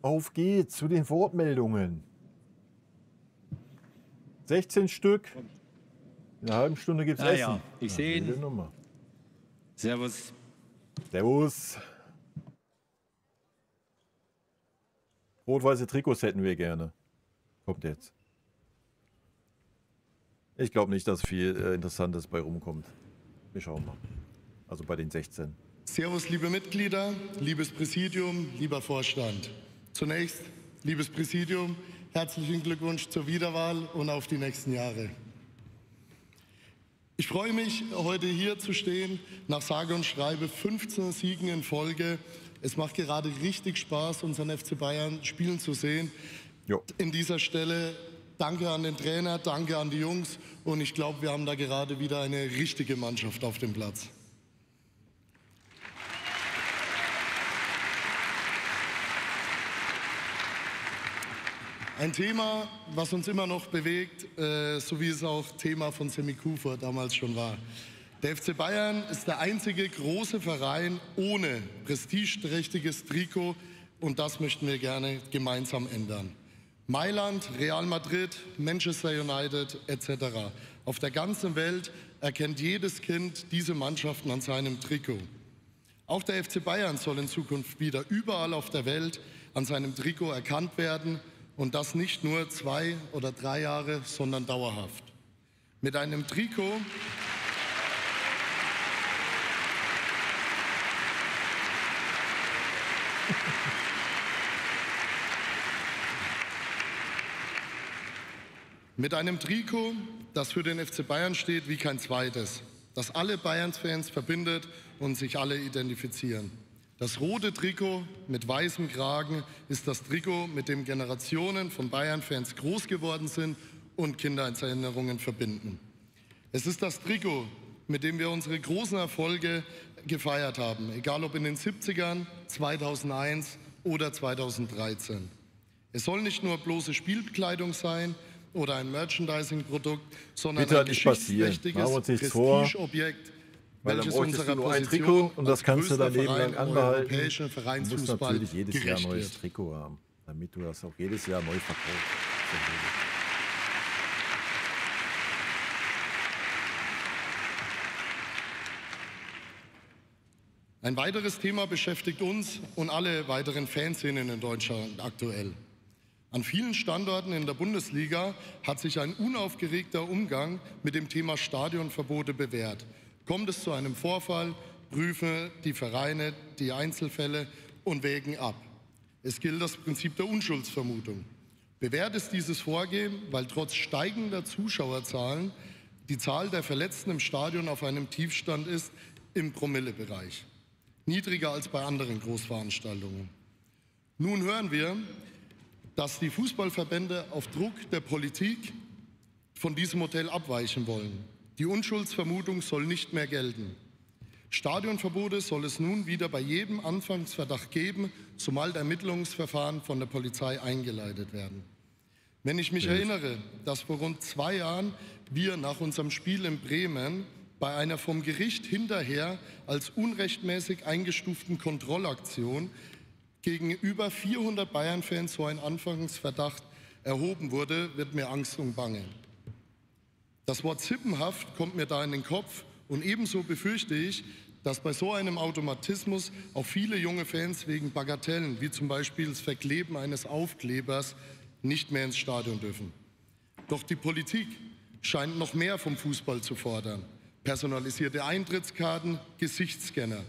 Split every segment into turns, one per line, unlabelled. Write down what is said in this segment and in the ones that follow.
Auf geht's zu den Wortmeldungen. 16 Stück. In einer halben Stunde gibt's Essen.
Ja, ich sehe ihn.
Nummer.
Servus.
Servus. Rot-weiße Trikots hätten wir gerne. Kommt jetzt. Ich glaube nicht, dass viel Interessantes bei rumkommt. Wir schauen mal. Also bei den 16.
Servus, liebe Mitglieder, liebes Präsidium, lieber Vorstand. Zunächst, liebes Präsidium, herzlichen Glückwunsch zur Wiederwahl und auf die nächsten Jahre. Ich freue mich, heute hier zu stehen, nach sage und schreibe 15 Siegen in Folge. Es macht gerade richtig Spaß, unseren FC Bayern spielen zu sehen.
Jo.
In dieser Stelle danke an den Trainer, danke an die Jungs und ich glaube, wir haben da gerade wieder eine richtige Mannschaft auf dem Platz. Ein Thema, was uns immer noch bewegt, so wie es auch Thema von Semi Kufer damals schon war. Der FC Bayern ist der einzige große Verein ohne prestigeträchtiges Trikot und das möchten wir gerne gemeinsam ändern. Mailand, Real Madrid, Manchester United etc. Auf der ganzen Welt erkennt jedes Kind diese Mannschaften an seinem Trikot. Auch der FC Bayern soll in Zukunft wieder überall auf der Welt an seinem Trikot erkannt werden. Und das nicht nur 2 oder 3 Jahre, sondern dauerhaft. Mit einem Trikot, das für den FC Bayern steht wie kein zweites, das alle Bayern-Fans verbindet und sich alle identifizieren. Das rote Trikot mit weißem Kragen ist das Trikot, mit dem Generationen von Bayern-Fans groß geworden sind und Kindheitserinnerungen verbinden. Es ist das Trikot, mit dem wir unsere großen Erfolge gefeiert haben, egal ob in den 70ern, 2001 oder 2013. Es soll nicht nur bloße Spielkleidung sein oder ein Merchandising-Produkt, sondern ein geschichtsträchtiges Prestigeobjekt,
weil dann bräuchtest du nur ein Trikot und das kannst du dein Leben lang anbehalten. Du musst natürlich jedes Jahr ein neues Trikot haben, damit du das auch jedes Jahr neu verkaufst.
Ein weiteres Thema beschäftigt uns und alle weiteren Fanszenen in Deutschland aktuell. An vielen Standorten in der Bundesliga hat sich ein unaufgeregter Umgang mit dem Thema Stadionverbote bewährt. Kommt es zu einem Vorfall, prüfen die Vereine die Einzelfälle und wägen ab. Es gilt das Prinzip der Unschuldsvermutung. Bewährt ist dieses Vorgehen, weil trotz steigender Zuschauerzahlen die Zahl der Verletzten im Stadion auf einem Tiefstand ist im Promillebereich. Niedriger als bei anderen Großveranstaltungen. Nun hören wir, dass die Fußballverbände auf Druck der Politik von diesem Modell abweichen wollen. Die Unschuldsvermutung soll nicht mehr gelten. Stadionverbote soll es nun wieder bei jedem Anfangsverdacht geben, sobald Ermittlungsverfahren von der Polizei eingeleitet werden. Wenn ich mich erinnere, dass vor rund 2 Jahren wir nach unserem Spiel in Bremen bei einer vom Gericht hinterher als unrechtmäßig eingestuften Kontrollaktion gegen über 400 Bayern-Fans so ein Anfangsverdacht erhoben wurde, wird mir Angst und Bange. Das Wort sippenhaft kommt mir da in den Kopf und ebenso befürchte ich, dass bei so einem Automatismus auch viele junge Fans wegen Bagatellen, wie zum Beispiel das Verkleben eines Aufklebers, nicht mehr ins Stadion dürfen. Doch die Politik scheint noch mehr vom Fußball zu fordern. Personalisierte Eintrittskarten, Gesichtsscanner.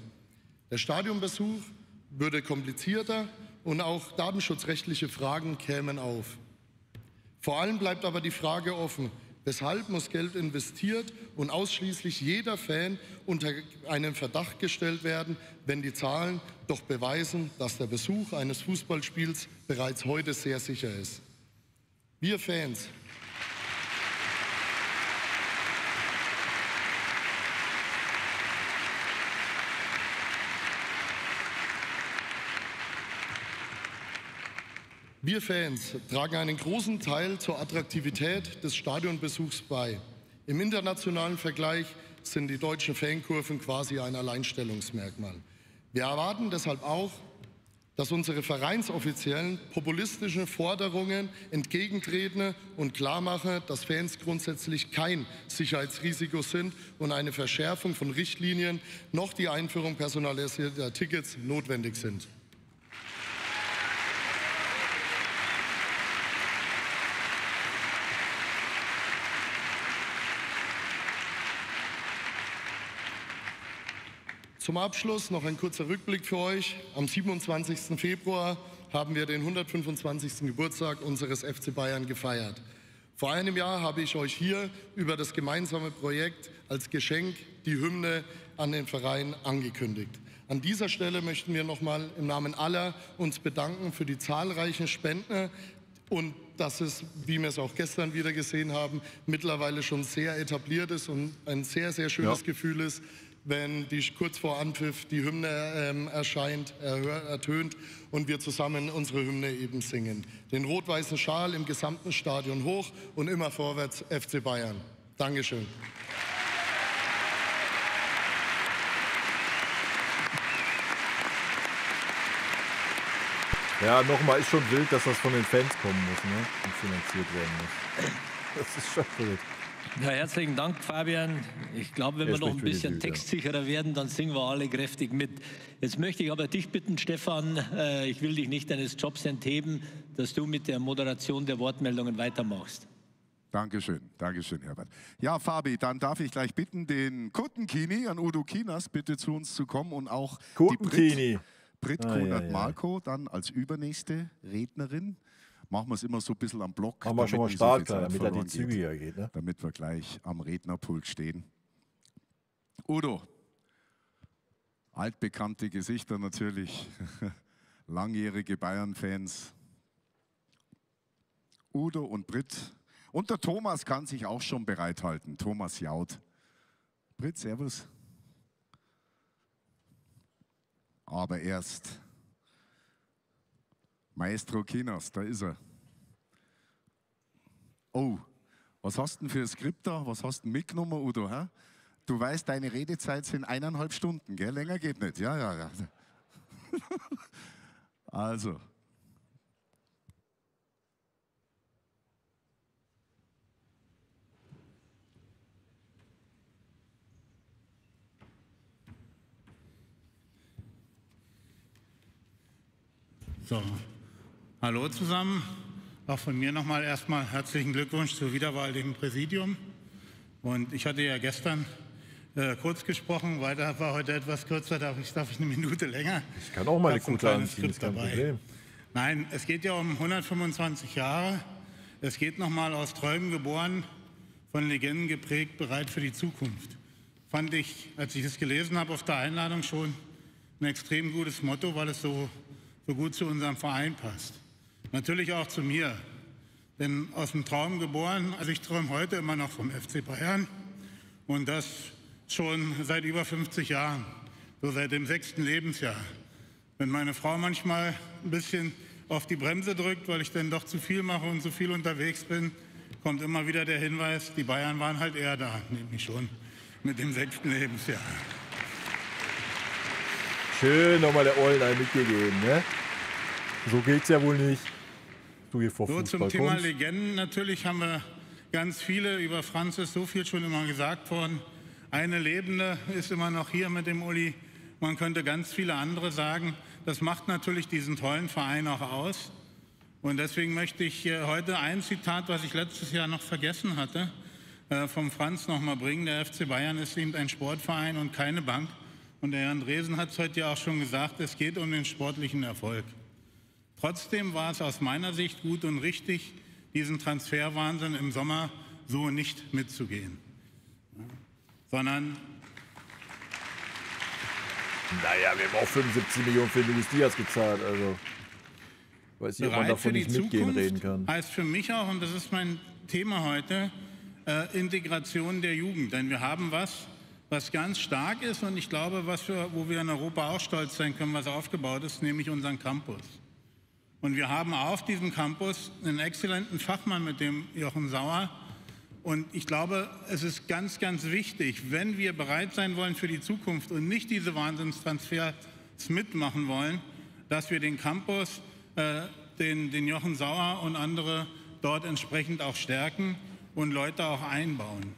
Der Stadionbesuch würde komplizierter und auch datenschutzrechtliche Fragen kämen auf. Vor allem bleibt aber die Frage offen, weshalb muss Geld investiert und ausschließlich jeder Fan unter einen Verdacht gestellt werden, wenn die Zahlen doch beweisen, dass der Besuch eines Fußballspiels bereits heute sehr sicher ist. Wir Fans tragen einen großen Teil zur Attraktivität des Stadionbesuchs bei. Im internationalen Vergleich sind die deutschen Fankurven quasi ein Alleinstellungsmerkmal. Wir erwarten deshalb auch, dass unsere Vereinsoffiziellen populistischen Forderungen entgegentreten und klarmachen, dass Fans grundsätzlich kein Sicherheitsrisiko sind und eine Verschärfung von Richtlinien noch die Einführung personalisierter Tickets notwendig sind. Zum Abschluss noch ein kurzer Rückblick für euch. Am 27. Februar haben wir den 125. Geburtstag unseres FC Bayern gefeiert. Vor einem Jahr habe ich euch hier über das gemeinsame Projekt als Geschenk die Hymne an den Verein angekündigt. An dieser Stelle möchten wir nochmal im Namen aller uns bedanken für die zahlreichen Spenden und dass es, wie wir es auch gestern wieder gesehen haben, mittlerweile schon sehr etabliert ist und ein sehr, sehr schönes Gefühl ist, wenn kurz vor Anpfiff die Hymne ertönt und wir zusammen unsere Hymne eben singen. Den rot-weißen Schal im gesamten Stadion hoch und immer vorwärts FC Bayern. Dankeschön.
Ja, nochmal, ist schon wild, dass das von den Fans kommen muss, ne? Und finanziert werden muss. Das ist schon wild.
Ja, herzlichen Dank, Fabian. Ich glaube, wenn wir noch ein bisschen textsicherer werden, dann singen wir alle kräftig mit. Jetzt möchte ich aber dich bitten, Stefan, ich will dich nicht deines Jobs entheben, dass du mit der Moderation der Wortmeldungen weitermachst.
Dankeschön, Herbert. Ja, Fabi, dann darf ich gleich bitten, den Kuttenkini an Udo Kinas bitte zu uns zu kommen und auch die Brit Kunert-Marco dann als übernächste Rednerin. Machen wir es immer so ein bisschen am Block.
Machen wir schon mal startklar, damit er die zügiger geht. Ne?
Damit wir gleich am Rednerpult stehen. Udo, altbekannte Gesichter natürlich, langjährige Bayern-Fans. Udo und Brit. Und der Thomas kann sich auch schon bereithalten. Thomas Jaud. Brit, servus. Aber erst Maestro Kinas, da ist er. Oh, was hast du denn für ein Skript da? Was hast du denn mitgenommen, Udo? Hä? Du weißt, deine Redezeit sind 1,5 Stunden, gell? Länger geht nicht. Ja. Also.
So, hallo zusammen. Auch von mir nochmal erstmal herzlichen Glückwunsch zur Wiederwahl im Präsidium. Und ich hatte ja gestern kurz gesprochen, weiter war heute etwas kürzer, darf ich eine Minute länger.
Ich kann auch mal eine gute anziehen, ist kein Problem.
Nein, es geht ja um 125 Jahre. Es geht nochmal aus Träumen geboren, von Legenden geprägt, bereit für die Zukunft. Fand ich, als ich das gelesen habe, auf der Einladung schon ein extrem gutes Motto, weil es so gut zu unserem Verein passt. Natürlich auch zu mir, denn aus dem Traum geboren, also ich träume heute immer noch vom FC Bayern und das schon seit über 50 Jahren, so seit dem 6. Lebensjahr. Wenn meine Frau manchmal ein bisschen auf die Bremse drückt, weil ich dann doch zu viel mache und zu viel unterwegs bin, kommt immer wieder der Hinweis, die Bayern waren halt eher da, nämlich schon mit dem 6. Lebensjahr.
Schön nochmal der Ollen mitgegeben, ne? So geht's ja wohl nicht. Du hier vor
so zum Thema Legenden. Natürlich haben wir ganz viele, über Franz ist so viel schon immer gesagt worden. Eine Lebende ist immer noch hier mit dem Uli. Man könnte ganz viele andere sagen. Das macht natürlich diesen tollen Verein auch aus. Und deswegen möchte ich heute ein Zitat, was ich letztes Jahr noch vergessen hatte, vom Franz noch mal bringen. Der FC Bayern ist eben ein Sportverein und keine Bank. Und der Herr Andresen hat es heute ja auch schon gesagt, es geht um den sportlichen Erfolg. Trotzdem war es aus meiner Sicht gut und richtig, diesen Transferwahnsinn im Sommer so nicht mitzugehen. Sondern...
Naja, wir haben auch 75 Millionen für Luis Diaz gezahlt, also weiß nicht, ob man davon nicht mitgehen reden kann.
Heißt für mich auch, und das ist mein Thema heute, Integration der Jugend. Denn wir haben was ganz stark ist und ich glaube, wo wir in Europa auch stolz sein können, was aufgebaut ist, nämlich unseren Campus. Und wir haben auf diesem Campus einen exzellenten Fachmann mit dem Jochen Sauer. Und ich glaube, es ist ganz, ganz wichtig, wenn wir bereit sein wollen für die Zukunft und nicht diese Wahnsinnstransfers mitmachen wollen, dass wir den Campus, den Jochen Sauer und andere dort entsprechend auch stärken und Leute auch einbauen.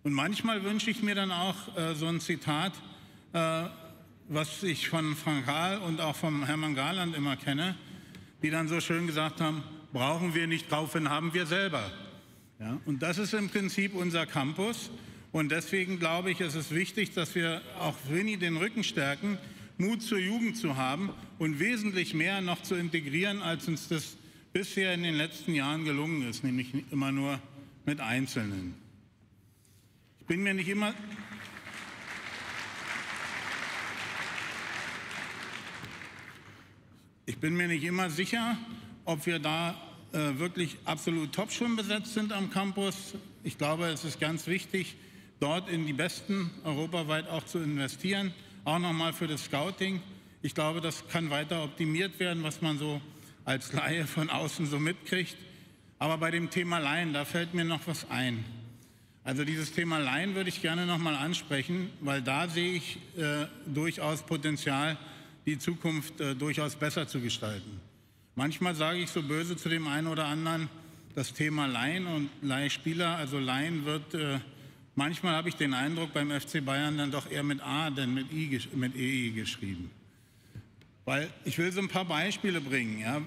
Und manchmal wünsche ich mir dann auch so ein Zitat, was ich von Frank Gaal und auch vom Hermann Garland immer kenne, die dann so schön gesagt haben, brauchen wir nicht kaufen, haben wir selber. Ja, und das ist im Prinzip unser Campus. Und deswegen glaube ich, ist es wichtig, dass wir auch Winnie den Rücken stärken, Mut zur Jugend zu haben und wesentlich mehr noch zu integrieren, als uns das bisher in den letzten Jahren gelungen ist, nämlich immer nur mit Einzelnen. Ich bin mir nicht immer sicher, ob wir da wirklich absolut top schon besetzt sind am Campus. Ich glaube, es ist ganz wichtig, dort in die Besten europaweit auch zu investieren, auch nochmal für das Scouting. Ich glaube, das kann weiter optimiert werden, was man so als Laie von außen so mitkriegt. Aber bei dem Thema Laien, da fällt mir noch was ein. Also dieses Thema Laien würde ich gerne nochmal ansprechen, weil da sehe ich durchaus Potenzial, die Zukunft durchaus besser zu gestalten. Manchmal sage ich so böse zu dem einen oder anderen, das Thema Laien und Leihspieler, also Laien wird, manchmal habe ich den Eindruck, beim FC Bayern dann doch eher mit A, denn mit EI geschrieben. Weil ich will so ein paar Beispiele bringen. Ja?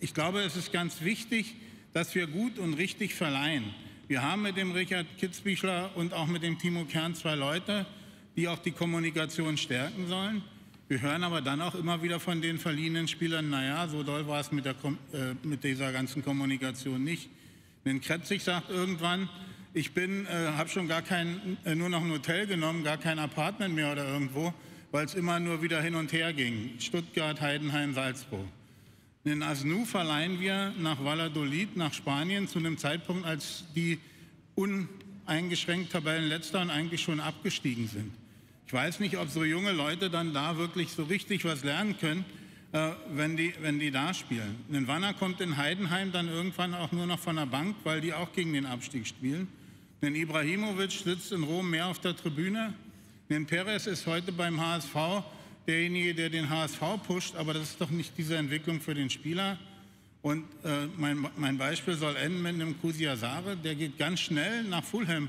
Ich glaube, es ist ganz wichtig, dass wir gut und richtig verleihen. Wir haben mit dem Richard Kitzbüchler und auch mit dem Timo Kern 2 Leute, die auch die Kommunikation stärken sollen. Wir hören aber dann auch immer wieder von den verliehenen Spielern, naja, so doll war es mit dieser ganzen Kommunikation nicht. Denn Kretzig sagt irgendwann, ich habe schon nur noch ein Hotel genommen, gar kein Apartment mehr oder irgendwo, weil es immer nur wieder hin und her ging. Stuttgart, Heidenheim, Salzburg. Den Asnou verleihen wir nach Valladolid, nach Spanien, zu einem Zeitpunkt, als die uneingeschränkt Tabellenletzter und eigentlich schon abgestiegen sind. Ich weiß nicht, ob so junge Leute dann da wirklich so richtig was lernen können, wenn die da spielen. Ein Wanner kommt in Heidenheim dann irgendwann auch nur noch von der Bank, weil die auch gegen den Abstieg spielen. Ein Ibrahimovic sitzt in Rom mehr auf der Tribüne. Ein Perez ist heute beim HSV derjenige, der den HSV pusht, aber das ist doch nicht diese Entwicklung für den Spieler. Und mein Beispiel soll enden mit einem Kusiasare, der geht ganz schnell nach Fulham,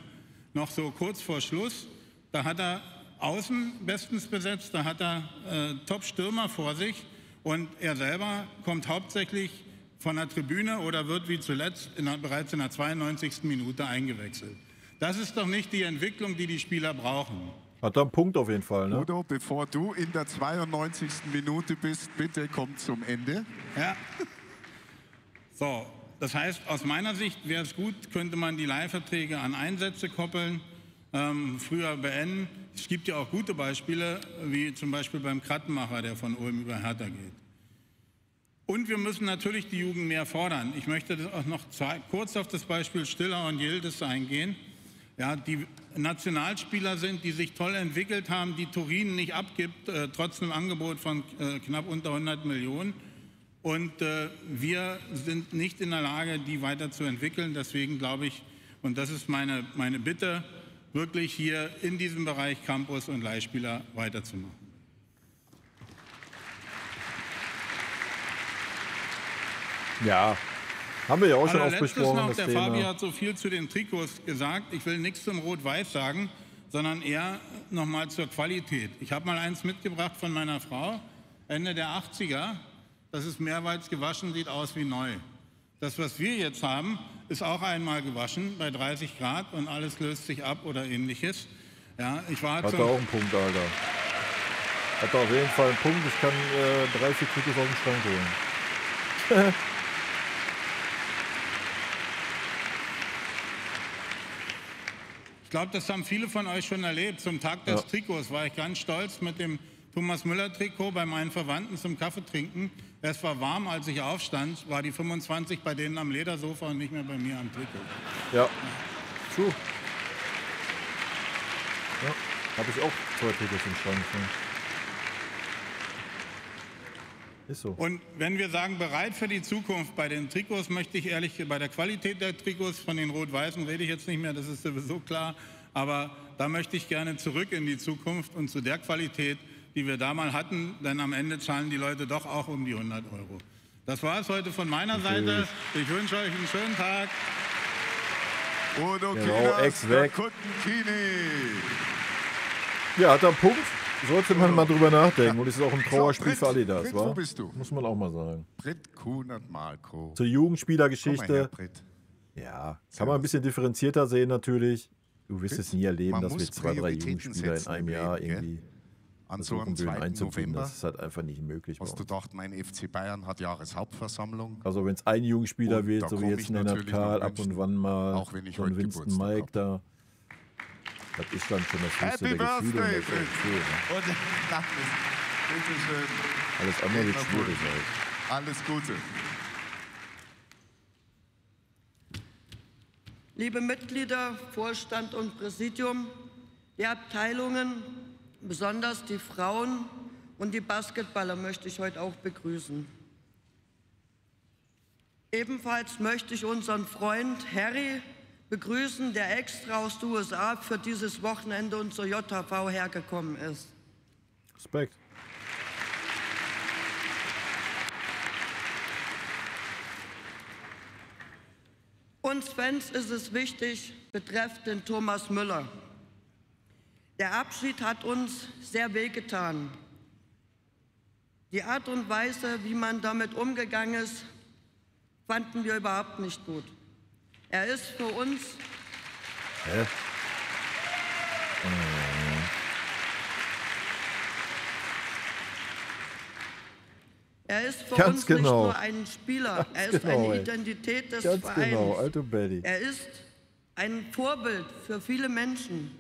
noch so kurz vor Schluss. Da hat er außen bestens besetzt, da hat er Top-Stürmer vor sich und er selber kommt hauptsächlich von der Tribüne oder wird wie zuletzt bereits in der 92. Minute eingewechselt. Das ist doch nicht die Entwicklung, die die Spieler brauchen.
Hat da einen Punkt auf jeden Fall, ne?
Udo, bevor du in der 92. Minute bist, bitte komm zum Ende.
Ja. So, das heißt, aus meiner Sicht wäre es gut, könnte man die Leihverträge an Einsätze koppeln, früher beenden. Es gibt ja auch gute Beispiele, wie zum Beispiel beim Krattenmacher, der von Ulm über Hertha geht. Und wir müssen natürlich die Jugend mehr fordern. Ich möchte das auch noch kurz auf das Beispiel Stiller und Yildiz eingehen. Ja, die Nationalspieler sind, die sich toll entwickelt haben, die Turin nicht abgibt, trotz einem Angebot von knapp unter 100 Millionen. Und wir sind nicht in der Lage, die weiterzuentwickeln. Deswegen glaube ich, und das ist meine Bitte, wirklich hier in diesem Bereich Campus und Leihspieler weiterzumachen.
Ja, haben wir ja auch schon oft besprochen.
Noch, der Fabi hat so viel zu den Trikots gesagt. Ich will nichts zum Rot-Weiß sagen, sondern eher noch mal zur Qualität. Ich habe mal eins mitgebracht von meiner Frau, Ende der 80er. Das ist mehrmals gewaschen, sieht aus wie neu. Das, was wir jetzt haben, ist auch einmal gewaschen bei 30 Grad und alles löst sich ab oder ähnliches. Ja,
hat er auch einen Punkt, Alter. Hat er auf jeden Fall einen Punkt. Ich kann 3, 4 Trikots aus dem Schrank holen.
Ich glaube, das haben viele von euch schon erlebt. Zum Tag des Trikots war ich ganz stolz mit dem Thomas Müller-Trikot bei meinen Verwandten zum Kaffee trinken. Es war warm, als ich aufstand, war die 25 bei denen am Ledersofa und nicht mehr bei mir am Trikot.
Ja, true. Ja, habe ich auch 2 Trikots im Schrank. Ist so.
Und wenn wir sagen, bereit für die Zukunft bei den Trikots, möchte ich ehrlich, bei der Qualität der Trikots von den Rot-Weißen rede ich jetzt nicht mehr, das ist sowieso klar. Aber da möchte ich gerne zurück in die Zukunft und zu der Qualität, die wir da mal hatten, denn am Ende zahlen die Leute doch auch um die 100 Euro. Das war es heute von meiner Seite. Ich wünsche euch einen schönen Tag.
Udo Kienast, der Kutten-Kini.
Ja, hat er einen Punkt. Sollte man mal drüber nachdenken. Und es ist auch ein Trauerspiel für Adidas,
Britt,
wa?
wo bist du?
Muss man auch mal sagen.
Britt Kunert-Malko.
Zur Jugendspielergeschichte.
Komm mal her, Britt.
Ja, kann man ein bisschen differenzierter sehen natürlich. Du wirst es nie erleben,
Man
dass wir
muss
2, 3
Prioritäten
Jugendspieler in
setzen
einem
im
Jahr
Leben,
irgendwie
An so einem
versuchen,
2.
einzubinden.
November
Das ist halt einfach nicht möglich.
hast du gedacht, mein FC Bayern hat Jahreshauptversammlung.
Also wenn es ein Jugendspieler
Und
wird,
da
so wie
komm
jetzt
ich
Lennart
natürlich
Karl,
noch
ab und
wünschen,
wann mal
auch wenn ich
so ein
heute
Winston
Geburtstag
Mike da. Das ist dann schon das höchste
Happy
der Gefühle.
Birthday,
Das ist
Fritz.
okay, ne?
Und danke. Bitteschön.
Alles andere wird
Redner
schwierig.
Pult.
Halt.
Alles Gute.
Liebe Mitglieder, Vorstand und Präsidium, die Abteilungen, besonders die Frauen und die Basketballer möchte ich heute auch begrüßen. Ebenfalls möchte ich unseren Freund Harry begrüßen, der extra aus den USA für dieses Wochenende und zur JHV hergekommen ist.
Respekt.
Uns Fans ist es wichtig, betreffend den Thomas Müller. Der Abschied hat uns sehr wehgetan. Die Art und Weise, wie man damit umgegangen ist, fanden wir überhaupt nicht gut. Er ist für uns... Er ist für uns nicht nur ein Spieler, er ist eine Identität des Vereins.
Genau, Alto Betty.
Er ist ein Vorbild für viele Menschen.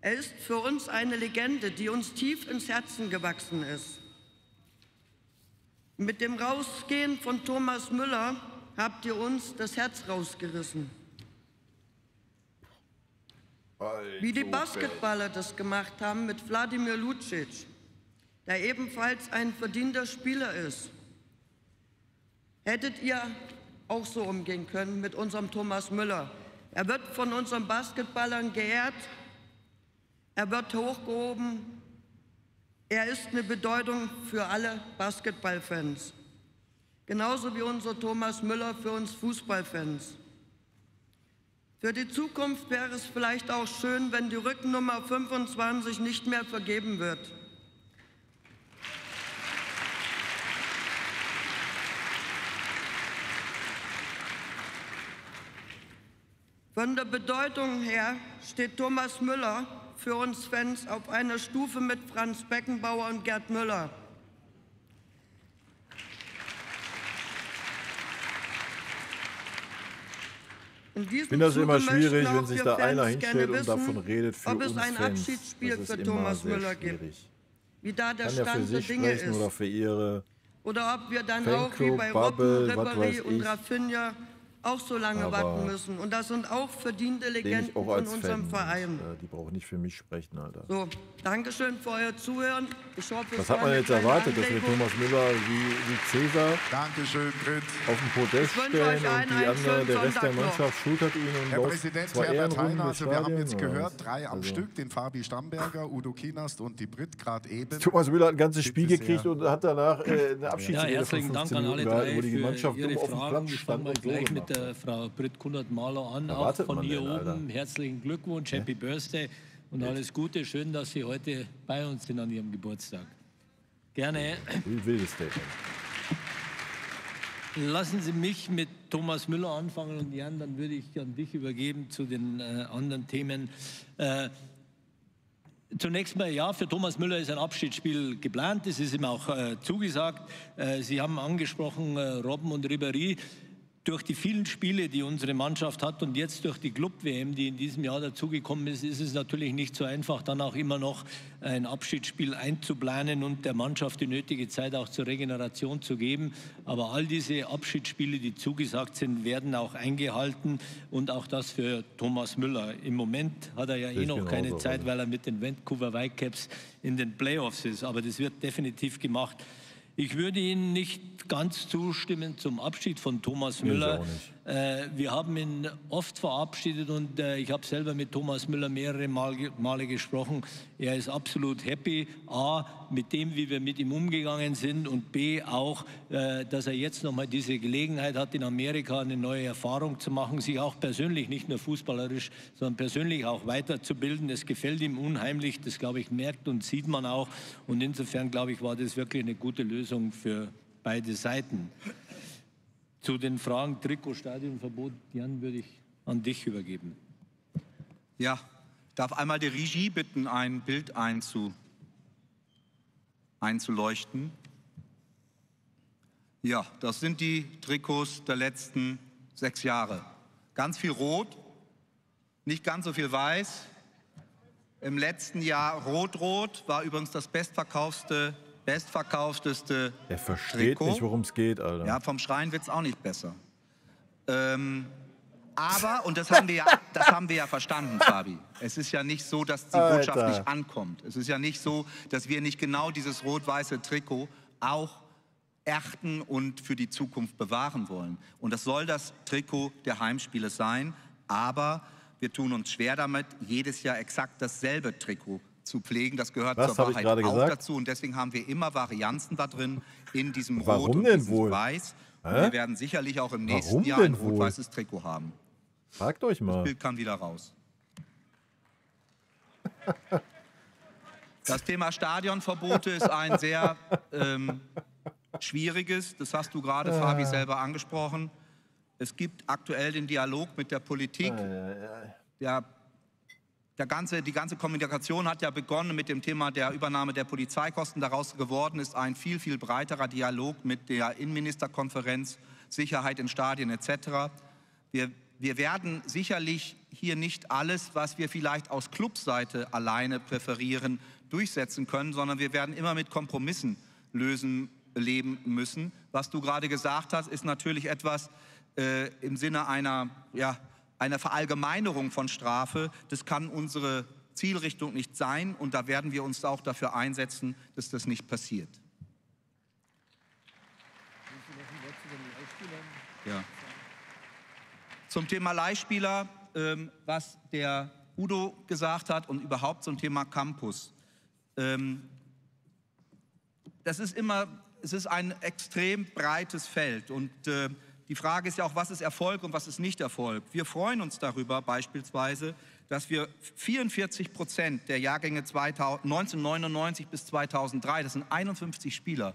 Er ist für uns eine Legende, die uns tief ins Herzen gewachsen ist. Mit dem Rausgehen von Thomas Müller habt ihr uns das Herz rausgerissen. Wie die Basketballer das gemacht haben mit Wladimir Lucic, der ebenfalls ein verdienter Spieler ist. Hättet ihr auch so umgehen können mit unserem Thomas Müller. Er wird von unseren Basketballern geehrt, er wird hochgehoben, er ist eine Bedeutung für alle Basketballfans. Genauso wie unser Thomas Müller für uns Fußballfans. Für die Zukunft wäre es vielleicht auch schön, wenn die Rückennummer 25 nicht mehr vergeben wird. Von der Bedeutung her steht Thomas Müller für uns Fans auf einer Stufe mit Franz Beckenbauer und Gerd Müller.
Ich finde das immer schwierig, wenn sich da einer hinstellt und davon redet, für
ob es
uns
ein
Fans.
Abschiedsspiel
Das
für
ist
Thomas
immer
Müller
sehr
gibt.
schwierig.
Wie da der
Kann ja für
Stand der
sich
Dinge
sprechen
ist.
oder für ihre
Oder ob wir dann
Fanclub,
auch wie bei
Bubble,
Robben,
was
Ribéry
weiß
und
ich.
Rafinha auch so lange
Aber
warten müssen. Und das sind auch verdiente
den
Legenden
ich auch
von
als
unserem
Fan.
Verein.
Die brauchen nicht für mich sprechen, Alter.
So, Dankeschön für euer Zuhören. Ich hoffe,
Was hat man jetzt erwartet, dass wir Thomas Müller wie Cäsar
Dankeschön, Britt.
auf den Podest
wünsche
stellen
euch allen
und
einen
der
schönen
Rest der
Sonntag noch.
Mannschaft schultert ihn und
Herr
läuft
Präsident
2
Herbert
Ehrenrunden
Heiner,
durchs
also wir haben
Stadion,
jetzt
oder
gehört,
was?
3 am
Also
Stück, den Fabi Stamberger, Udo Kienast und die Britt gerade eben.
Thomas Müller hat ein ganzes Spiel
Bitte
gekriegt
sehr.
und hat danach eine
Ja,
Abschiedsrede
herzlichen
von
Dank
15
an alle
Minuten gehalten,
drei
wo die
für
Mannschaft
Ihre
dumm auf dem
Fragen.
Platz
Fangen
stand
wir
und so
gleich
gemacht
mit der
hat.
Frau Britt Kunert-Mahler an,
Was
auch
erwartet
von
man
hier
denn, Alter?
oben. Herzlichen Glückwunsch, Happy Birthday und alles Gute. Schön, dass Sie heute bei uns sind an Ihrem Geburtstag. Gerne.
Wie wildes Statement.
Lassen Sie mich mit Thomas Müller anfangen und Jan, dann würde ich an dich übergeben zu den anderen Themen. Zunächst mal, ja, für Thomas Müller ist ein Abschiedsspiel geplant, das ist ihm auch zugesagt. Sie haben angesprochen, Robben und Ribéry. Durch die vielen Spiele, die unsere Mannschaft hat und jetzt durch die Club-WM, die in diesem Jahr dazugekommen ist, ist es natürlich nicht so einfach, dann auch immer noch ein Abschiedsspiel einzuplanen und der Mannschaft die nötige Zeit auch zur Regeneration zu geben. Aber all diese Abschiedsspiele, die zugesagt sind, werden auch eingehalten und auch das für Thomas Müller. Im Moment hat er ja eh noch keine Zeit, weil er mit den Vancouver Whitecaps in den Playoffs ist. Aber das wird definitiv gemacht. Ich würde Ihnen nicht ganz zustimmen zum Abschied von Thomas Müller. Wir haben ihn oft verabschiedet und ich habe selber mit Thomas Müller mehrere Male gesprochen. Er ist absolut happy, A, mit dem, wie wir mit ihm umgegangen sind und B, auch, dass er jetzt nochmal diese Gelegenheit hat, in Amerika eine neue Erfahrung zu machen, sich auch persönlich, nicht nur fußballerisch, sondern persönlich auch weiterzubilden. Das gefällt ihm unheimlich, das, glaube ich, merkt und sieht man auch. Und insofern, glaube ich, war das wirklich eine gute Lösung für beide Seiten. Zu den Fragen Trikot, Stadionverbot, Jan, würde ich an dich übergeben.
Ja, ich darf einmal die Regie bitten, ein Bild einzuleuchten. Ja, das sind die Trikots der letzten 6 Jahre. Ganz viel Rot, nicht ganz so viel Weiß. Im letzten Jahr Rot-Rot war übrigens das bestverkaufteste
Er versteht
Trikot.
Nicht, worum es geht, Alter.
Ja, vom Schreien wird es auch nicht besser. Aber, und das haben wir ja verstanden, Fabi, es ist ja nicht so, dass die Botschaft nicht ankommt. Es ist ja nicht so, dass wir nicht genau dieses rot-weiße Trikot auch ächten und für die Zukunft bewahren wollen. Und das soll das Trikot der Heimspiele sein, aber wir tun uns schwer damit, jedes Jahr exakt dasselbe Trikot zu pflegen. Das gehört zur Wahrheit auch dazu. Und deswegen haben wir immer Varianzen da drin in diesem Rot und diesem Weiß. Und wir werden sicherlich auch im nächsten Jahr ein rot-weißes Trikot haben.
Fragt euch mal.
Das Bild kam wieder raus. Das Thema Stadionverbote ist ein sehr schwieriges. Das hast du gerade, Fabi, selber angesprochen. Es gibt aktuell den Dialog mit der Politik. Die ganze Kommunikation hat ja begonnen mit dem Thema der Übernahme der Polizeikosten. Daraus geworden ist ein viel, viel breiterer Dialog mit der Innenministerkonferenz, Sicherheit in Stadien etc. Wir werden sicherlich hier nicht alles, was wir vielleicht aus Clubseite alleine präferieren, durchsetzen können, sondern wir werden immer mit Kompromissen leben müssen. Was du gerade gesagt hast, ist natürlich etwas im Sinne einer Verallgemeinerung von Strafe. Das kann unsere Zielrichtung nicht sein und da werden wir uns auch dafür einsetzen, dass das nicht passiert. Ja. Zum Thema Leihspieler, was der Udo gesagt hat und überhaupt zum Thema Campus. Es ist ein extrem breites Feld und die Frage ist ja auch, was ist Erfolg und was ist nicht Erfolg? Wir freuen uns darüber beispielsweise, dass wir 44% der Jahrgänge 1999 bis 2003, das sind 51 Spieler,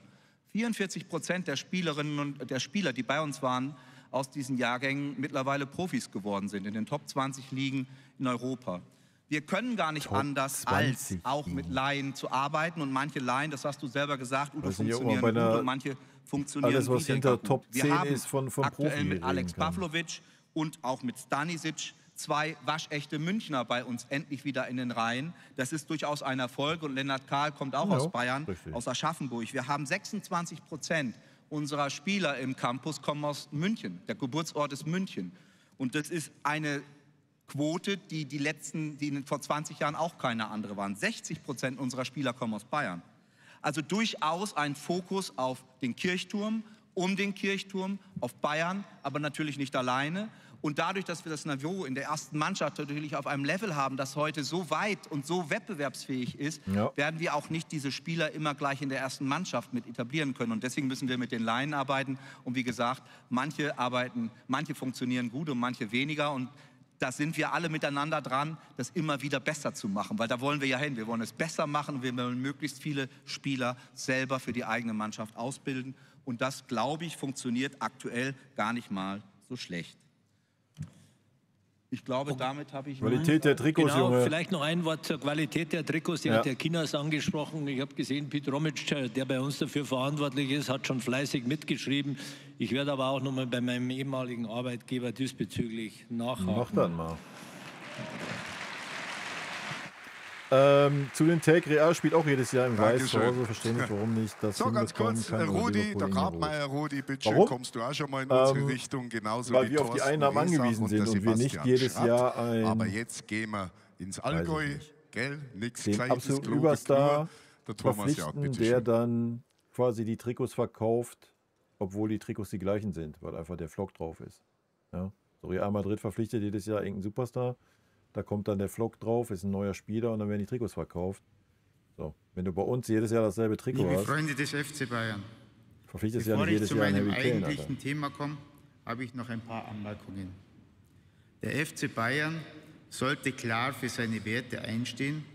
44% der Spielerinnen und der Spieler, die bei uns waren, aus diesen Jahrgängen mittlerweile Profis geworden sind, in den Top 20 Ligen in Europa. Wir können gar nicht anders, als auch mit Laien zu arbeiten. Und manche Laien, das hast du selber gesagt, Udo, funktionieren gut und manche funktionieren
alles, was hinter Top 10
wir haben
ist von
aktuell mit Alex Pavlovic und auch mit Stanisic 2 waschechte Münchner bei uns endlich wieder in den Reihen. Das ist durchaus ein Erfolg. Und Lennart Kahl kommt auch aus Bayern, aus Aschaffenburg. Wir haben 26% unserer Spieler im Campus kommen aus München. Der Geburtsort ist München. Und das ist eine Quote, die vor 20 Jahren auch keine andere waren. 60% unserer Spieler kommen aus Bayern. Also durchaus ein Fokus auf den Kirchturm, um den Kirchturm, auf Bayern, aber natürlich nicht alleine. Und dadurch, dass wir das Niveau in der ersten Mannschaft natürlich auf einem Level haben, das heute so weit und so wettbewerbsfähig ist, werden wir auch nicht diese Spieler immer gleich in der ersten Mannschaft mit etablieren können. Und deswegen müssen wir mit den Laien arbeiten. Und wie gesagt, manche funktionieren gut und manche weniger. Und da sind wir alle miteinander dran, das immer wieder besser zu machen. Weil da wollen wir ja hin. Wir wollen es besser machen. Wir wollen möglichst viele Spieler selber für die eigene Mannschaft ausbilden. Und das, glaube ich, funktioniert aktuell gar nicht mal so schlecht. Ich glaube, damit habe ich...
Qualität der Trikots,
genau,
Junge.
Vielleicht noch ein Wort zur Qualität der Trikots. Die hat der Kinas angesprochen. Ich habe gesehen, Pete Romic, der bei uns dafür verantwortlich ist, hat schon fleißig mitgeschrieben. Ich werde aber auch noch mal bei meinem ehemaligen Arbeitgeber diesbezüglich nachhaken.
Mach dann mal. Zu den Take, Real spielt auch jedes Jahr im Weiß zu Hause. Verstehe nicht, warum nicht das
so, ganz kurz, Rudi, der Grabmeier, Rudi, bitte kommst du auch schon mal in unsere Richtung, genauso
weil
wie
wir auf die Einnahmen angewiesen sind und wir nicht jedes Jahr ein...
Aber jetzt gehen wir ins Allgäu, gell? Nichts
den absoluten Überstar verpflichten, der dann quasi die Trikots verkauft, obwohl die Trikots die gleichen sind, weil einfach der Flock drauf ist. Ja. So, Real Madrid verpflichtet jedes Jahr irgendeinen Superstar. Da kommt dann der Vlog drauf, ist ein neuer Spieler und dann werden die Trikots verkauft. So, wenn du bei uns jedes Jahr dasselbe Trikot
Liebe
hast.
Freunde des FC Bayern,
verpflichtest ja nicht jedes Jahr einen Harry Kane.
Bevor ich zu meinem eigentlichen Thema komme, habe ich noch ein paar Anmerkungen. Der FC Bayern sollte klar für seine Werte einstehen.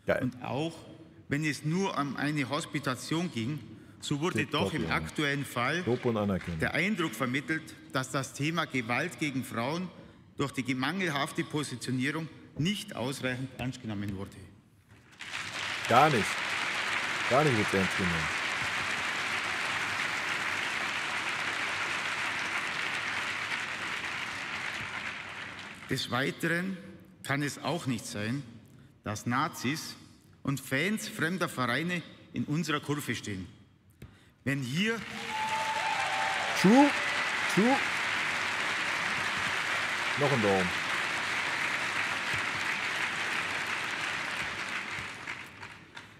Geil. Und auch, wenn es nur um eine Hospitation ging, so wurde doch im aktuellen Fall der Eindruck vermittelt, dass das Thema Gewalt gegen Frauen durch die mangelhafte Positionierung nicht ausreichend ernst genommen wurde.
Gar nicht. Gar nicht wird ernst genommen.
Des Weiteren kann es auch nicht sein, dass Nazis und Fans fremder Vereine in unserer Kurve stehen. Wenn hier...
Noch ein Daumen.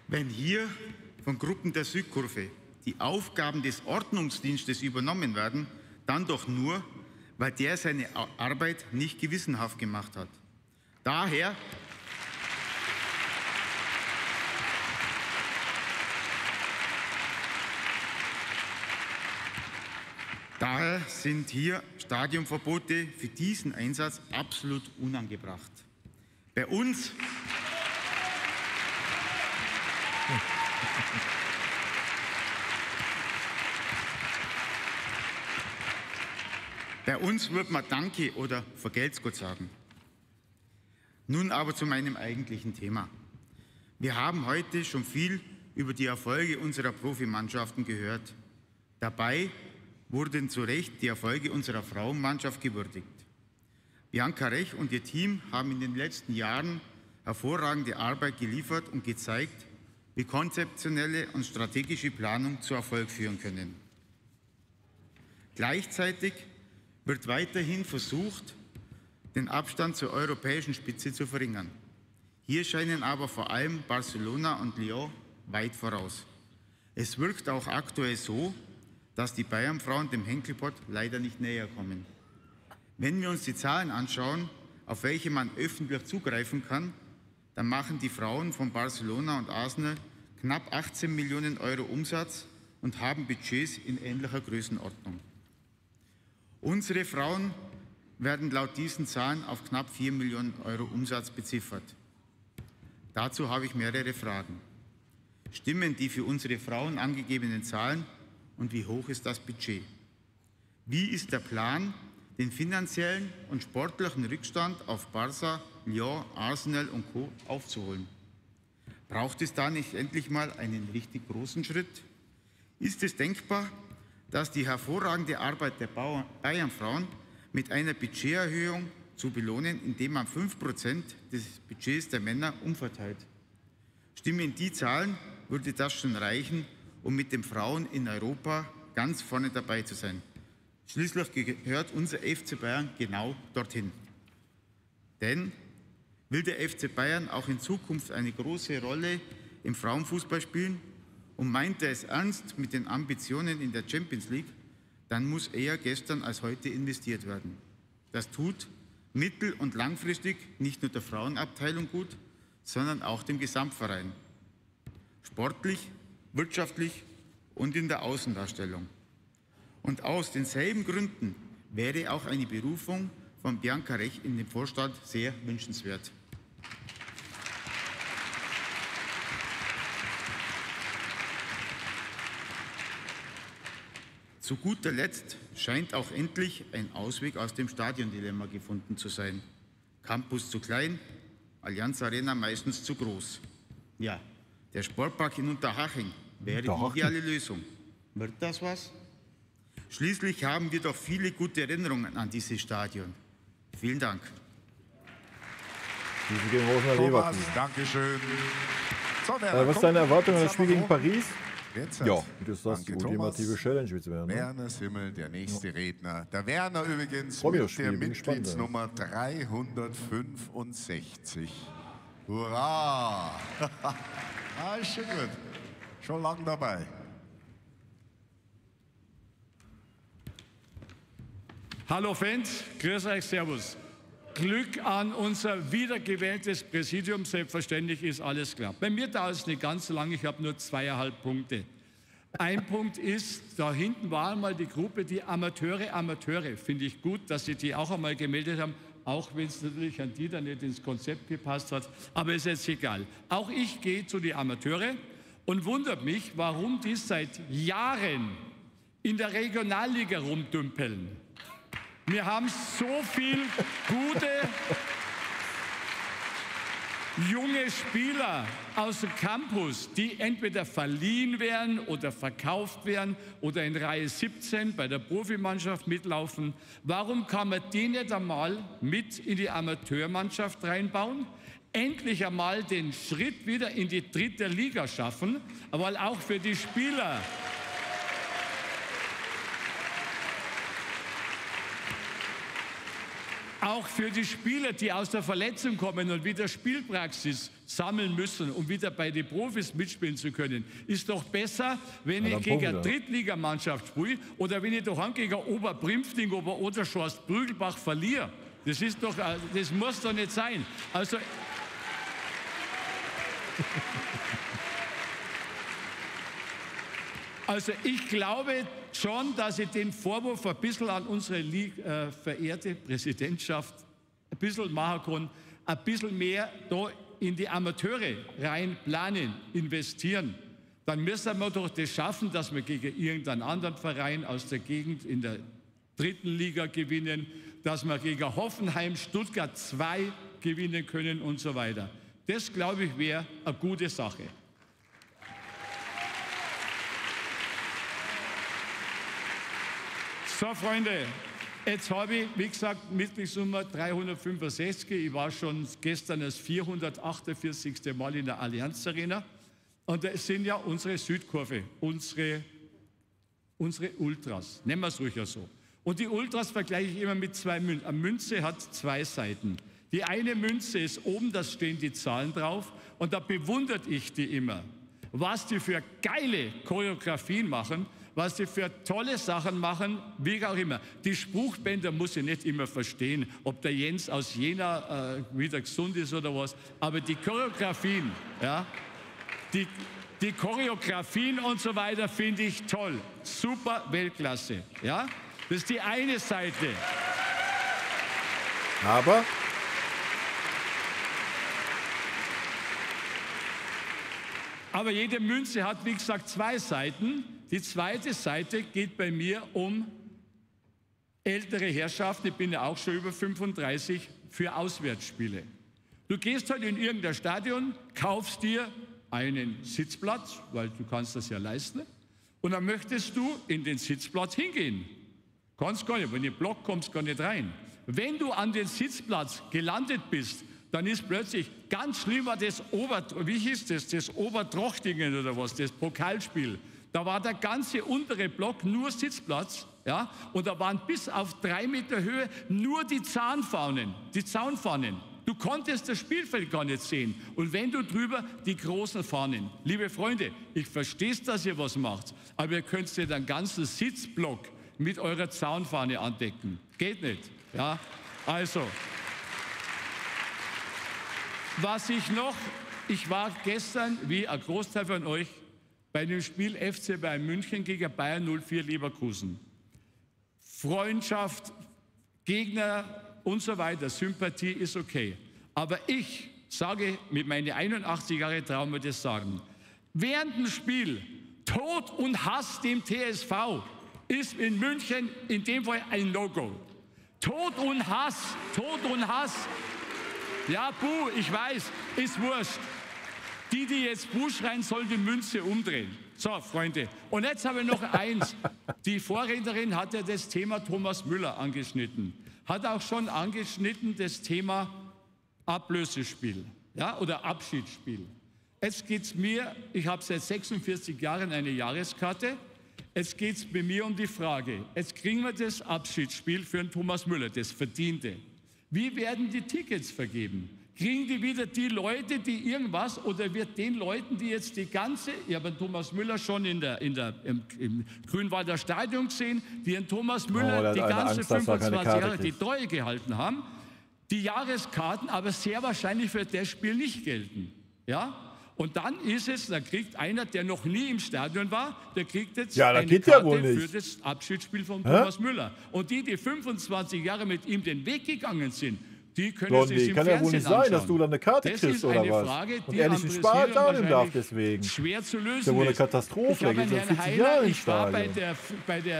Wenn hier von Gruppen der Südkurve die Aufgaben des Ordnungsdienstes übernommen werden, dann doch nur, weil der seine Arbeit nicht gewissenhaft gemacht hat. Daher sind hier Stadionverbote für diesen Einsatz absolut unangebracht. Bei uns wird man Danke oder Vergelt's Gott sagen. Nun aber zu meinem eigentlichen Thema. Wir haben heute schon viel über die Erfolge unserer Profimannschaften gehört. Dabei wurden zu Recht die Erfolge unserer Frauenmannschaft gewürdigt. Bianca Rech und ihr Team haben in den letzten Jahren hervorragende Arbeit geliefert und gezeigt, wie konzeptionelle und strategische Planung zu Erfolg führen können. Gleichzeitig wird weiterhin versucht, den Abstand zur europäischen Spitze zu verringern. Hier scheinen aber vor allem Barcelona und Lyon weit voraus. Es wirkt auch aktuell so, dass die Bayern-Frauen dem Henkelpott leider nicht näher kommen. Wenn wir uns die Zahlen anschauen, auf welche man öffentlich zugreifen kann, dann machen die Frauen von Barcelona und Arsenal knapp 18 Millionen Euro Umsatz und haben Budgets in ähnlicher Größenordnung. Unsere Frauen werden laut diesen Zahlen auf knapp 4 Millionen Euro Umsatz beziffert. Dazu habe ich mehrere Fragen. Stimmen die für unsere Frauen angegebenen Zahlen und wie hoch ist das Budget? Wie ist der Plan, den finanziellen und sportlichen Rückstand auf Barça, Lyon, Arsenal und Co. aufzuholen? Braucht es da nicht endlich mal einen richtig großen Schritt? Ist es denkbar, dass die hervorragende Arbeit der Bayern-Frauen mit einer Budgeterhöhung zu belohnen, indem man 5% des Budgets der Männer umverteilt? Stimmen die Zahlen, würde das schon reichen, um mit den Frauen in Europa ganz vorne dabei zu sein. Schließlich gehört unser FC Bayern genau dorthin. Denn will der FC Bayern auch in Zukunft eine große Rolle im Frauenfußball spielen und meint er es ernst mit den Ambitionen in der Champions League, dann muss eher gestern als heute investiert werden. Das tut mittel- und langfristig nicht nur der Frauenabteilung gut, sondern auch dem Gesamtverein. Sportlich, wirtschaftlich und in der Außendarstellung. Und aus denselben Gründen wäre auch eine Berufung von Bianca Rech in den Vorstand sehr wünschenswert. Zu guter Letzt scheint auch endlich ein Ausweg aus dem Stadiondilemma gefunden zu sein. Campus zu klein, Allianz Arena meistens zu groß. Ja, der Sportpark in Unterhaching wäre die ideale Lösung. Wird das was? Schließlich haben wir doch viele gute Erinnerungen an dieses Stadion. Vielen Dank.
Thomas, Dankeschön. So,
was ist deine Erwartung an das Spiel gegen Paris?
Jetzt
ja, das ist die ultimative Challenge wird es werden.
Werner Simmel, der nächste Redner. Der Werner übrigens mit der Mitgliedsnummer 365. Hurra! Ist schon gut. Schon lang dabei.
Hallo Fans, grüß euch, servus. Glück an unser wiedergewähltes Präsidium, selbstverständlich ist alles klar. Bei mir dauert es nicht ganz so lange, ich habe nur 2,5 Punkte. Ein Punkt ist, da hinten war einmal die Gruppe, die Amateure, finde ich gut, dass sie die auch einmal gemeldet haben, auch wenn es natürlich an die dann nicht ins Konzept gepasst hat, aber ist jetzt egal. Auch ich gehe zu den Amateure und wundert mich, warum die seit Jahren in der Regionalliga rumdümpeln. Wir haben so viele gute, junge Spieler aus dem Campus, die entweder verliehen werden oder verkauft werden oder in Reihe 17 bei der Profimannschaft mitlaufen. Warum kann man die nicht einmal mit in die Amateurmannschaft reinbauen? Endlich einmal den Schritt wieder in die 3. Liga schaffen, weil auch für die Spieler die aus der Verletzung kommen und wieder Spielpraxis sammeln müssen, um wieder bei den Profis mitspielen zu können, ist doch besser, wenn ich gegen eine Drittligamannschaft spiele oder wenn ich doch gegen Oberbrimfting oder Oderschorst Brügelbach verliere. Das ist doch, das muss doch nicht sein. Also ich glaube schon, dass ich den Vorwurf ein bisschen an unsere verehrte Präsidentschaft ein bisschen machen kann, ein bisschen mehr da in die Amateure rein planen, investieren. Dann müssen wir doch das schaffen, dass wir gegen irgendeinen anderen Verein aus der Gegend in der 3. Liga gewinnen, dass wir gegen Hoffenheim, Stuttgart 2 gewinnen können und so weiter. Das, glaube ich, wäre eine gute Sache. So, Freunde, jetzt habe ich, wie gesagt, Mitgliedsnummer 365. Ich war schon gestern das 448. Mal in der Allianz Arena. Und das sind ja unsere Südkurve, unsere Ultras. Nennen wir es ruhig so. Und die Ultras vergleiche ich immer mit 2 Münzen. Eine Münze hat 2 Seiten. Die eine Münze ist oben, da stehen die Zahlen drauf. Und da bewundert ich die immer, was die für geile Choreografien machen, was die für tolle Sachen machen, wie auch immer. Die Spruchbänder muss ich nicht immer verstehen, ob der Jens aus Jena wieder gesund ist oder was. Aber die Choreografien, ja, die Choreografien und so weiter finde ich toll. Super, Weltklasse. Ja? Das ist die eine Seite. Aber jede Münze hat, wie gesagt, 2 Seiten. Die zweite Seite geht bei mir um ältere Herrschaften, ich bin ja auch schon über 35, für Auswärtsspiele. Du gehst halt in irgendein Stadion, kaufst dir einen Sitzplatz, weil du kannst das ja leisten, und dann möchtest du in den Sitzplatz hingehen. Kannst gar nicht, wenn du in den Block kommst, gar nicht rein. Wenn du an den Sitzplatz gelandet bist, dann ist plötzlich ganz schlimmer das Obertrochtingen oder was, das Pokalspiel. Da war der ganze untere Block nur Sitzplatz, ja, und da waren bis auf 3 Meter Höhe nur die Zaunfahnen. Du konntest das Spielfeld gar nicht sehen. Und wenn du drüber die großen Fahnen. Liebe Freunde, ich verstehe es, dass ihr was macht, aber ihr könnt ja den ganzen Sitzblock mit eurer Zaunfahne andecken. Geht nicht. Ja? Also, ich war gestern, wie ein Großteil von euch, bei dem Spiel FC Bayern München gegen Bayern 04 Leverkusen. Freundschaft, Gegner und so weiter, Sympathie ist okay. Aber ich sage, mit meinen 81 Jahren trauen wir das sagen. Während dem Spiel Tod und Hass dem TSV ist in München in dem Fall ein No-Go. Tod und Hass. Ja, buh, ich weiß, ist wurscht. Die jetzt buh schreien, sollen die Münze umdrehen. So, Freunde. Und jetzt habe ich noch eins. Die Vorrednerin hat ja das Thema Thomas Müller angeschnitten. Hat auch schon angeschnitten das Thema Ablösespiel, ja, oder Abschiedsspiel. Jetzt geht es mir, ich habe seit 46 Jahren eine Jahreskarte, jetzt geht es bei mir um die Frage, jetzt kriegen wir das Abschiedsspiel für den Thomas Müller, das Verdiente. Wie werden die Tickets vergeben? Kriegen die wieder die Leute, die irgendwas, oder wird den Leuten, die jetzt die ganze, ich habe Thomas Müller schon im Grünwalder Stadion gesehen, die in Thomas Müller die ganze 25 Jahre die Treue gehalten haben, die Jahreskarten aber sehr wahrscheinlich für das Spiel nicht gelten. Ja? Und dann ist es, da kriegt einer, der noch nie im Stadion war, der kriegt jetzt eine Karte für das Abschiedsspiel von Thomas Müller. Und die 25 Jahre mit ihm den Weg gegangen sind, die können sich im
kann ja wohl nicht sein, dass du dann eine Karte kriegst oder was.
Frage,
und er nicht ins Stadion darf deswegen.
Schwer zu lösen.
Das ist ja wohl eine Katastrophe. Er geht seit 40 Jahren ins Stadion.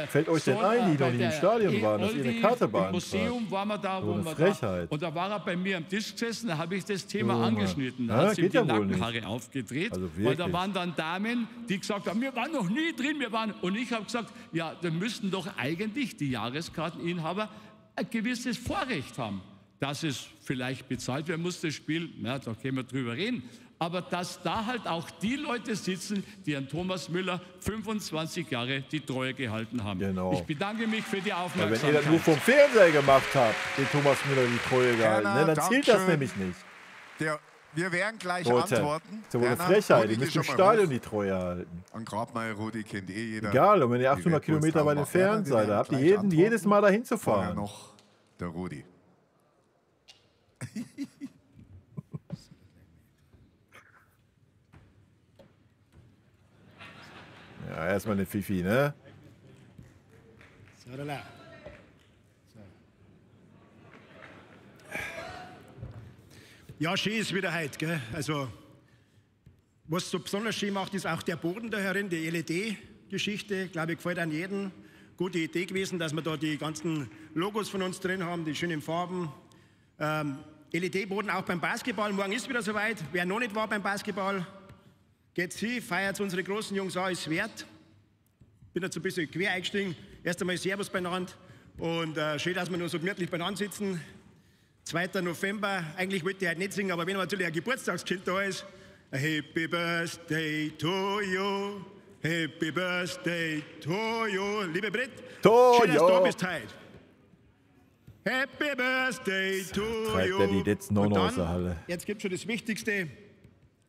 Fällt euch denn ein, die noch nicht im Stadion waren, dass ihr eine Karte beantragt?
Im Museum waren wir da,
eine Frechheit.
Und da war er bei mir am Tisch gesessen, da habe ich das Thema angeschnitten. Da hat ihm die Nackenhaare aufgedreht. Also weil da waren dann Damen, die gesagt haben, wir waren noch nie drin, und ich habe gesagt, ja, dann müssten doch eigentlich die Jahreskarteninhaber ein gewisses Vorrecht haben. Dass es vielleicht bezahlt werden muss, das Spiel, ja, da können wir drüber reden. Aber dass da halt auch die Leute sitzen, die an Thomas Müller 25 Jahre die Treue gehalten haben.
Genau.
Ich bedanke mich für die Aufmerksamkeit.
Ja, wenn ihr das nur vom Fernseher gemacht habt, den Thomas Müller die Treue gehalten, dann zählt das nämlich nicht.
Wir werden gleich antworten.
Das ist ja wohl eine Frechheit, ihr müsst im Stadion die Treue halten.
An Grabmeier, Rudi kennt jeder.
Egal, und wenn ihr 800 Kilometer bei den Fernen seid, habt ihr jedes Mal dahin zu fahren.
Noch der Rudi.
Ja, erstmal eine Fifi, ne?
Ja, schön ist wieder heute, gell? Also, was so besonders schön macht, ist auch der Boden da herin, die LED-Geschichte, glaube ich, gefällt an jedem. Gute Idee gewesen, dass wir da die ganzen Logos von uns drin haben, die schönen Farben. LED-Boden auch beim Basketball. Morgen ist wieder soweit. Wer noch nicht war beim Basketball, geht sie, feiert unsere großen Jungs an, ist wert. Bin jetzt ein bisschen quer eingestiegen. Erst einmal Servus beieinander und schön, dass wir nur so gemütlich beieinander sitzen. 2. November, eigentlich wollte ich heute nicht singen, aber wenn natürlich ein Geburtstagskind da ist, Happy Birthday to you, Happy Birthday to you. Liebe Britt, schön, dass du da bist heute. Happy Birthday to you.
Und dann,
jetzt gibt es schon das Wichtigste,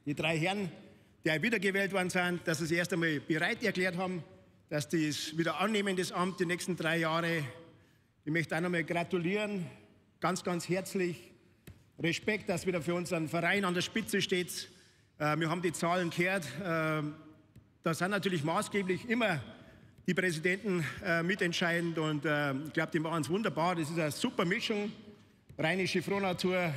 die 3 Herren, die wiedergewählt worden sind, dass sie sich erst einmal bereit erklärt haben, dass die es wieder annehmen, das Amt, die nächsten 3 Jahre. Ich möchte auch nochmal gratulieren, ganz, ganz herzlich. Respekt, dass wieder für unseren Verein an der Spitze steht. Wir haben die Zahlen gehört. Da sind natürlich maßgeblich immer die Präsidenten mitentscheidend und ich glaube, die machen es wunderbar. Das ist eine super Mischung. Rheinische Frohnatur,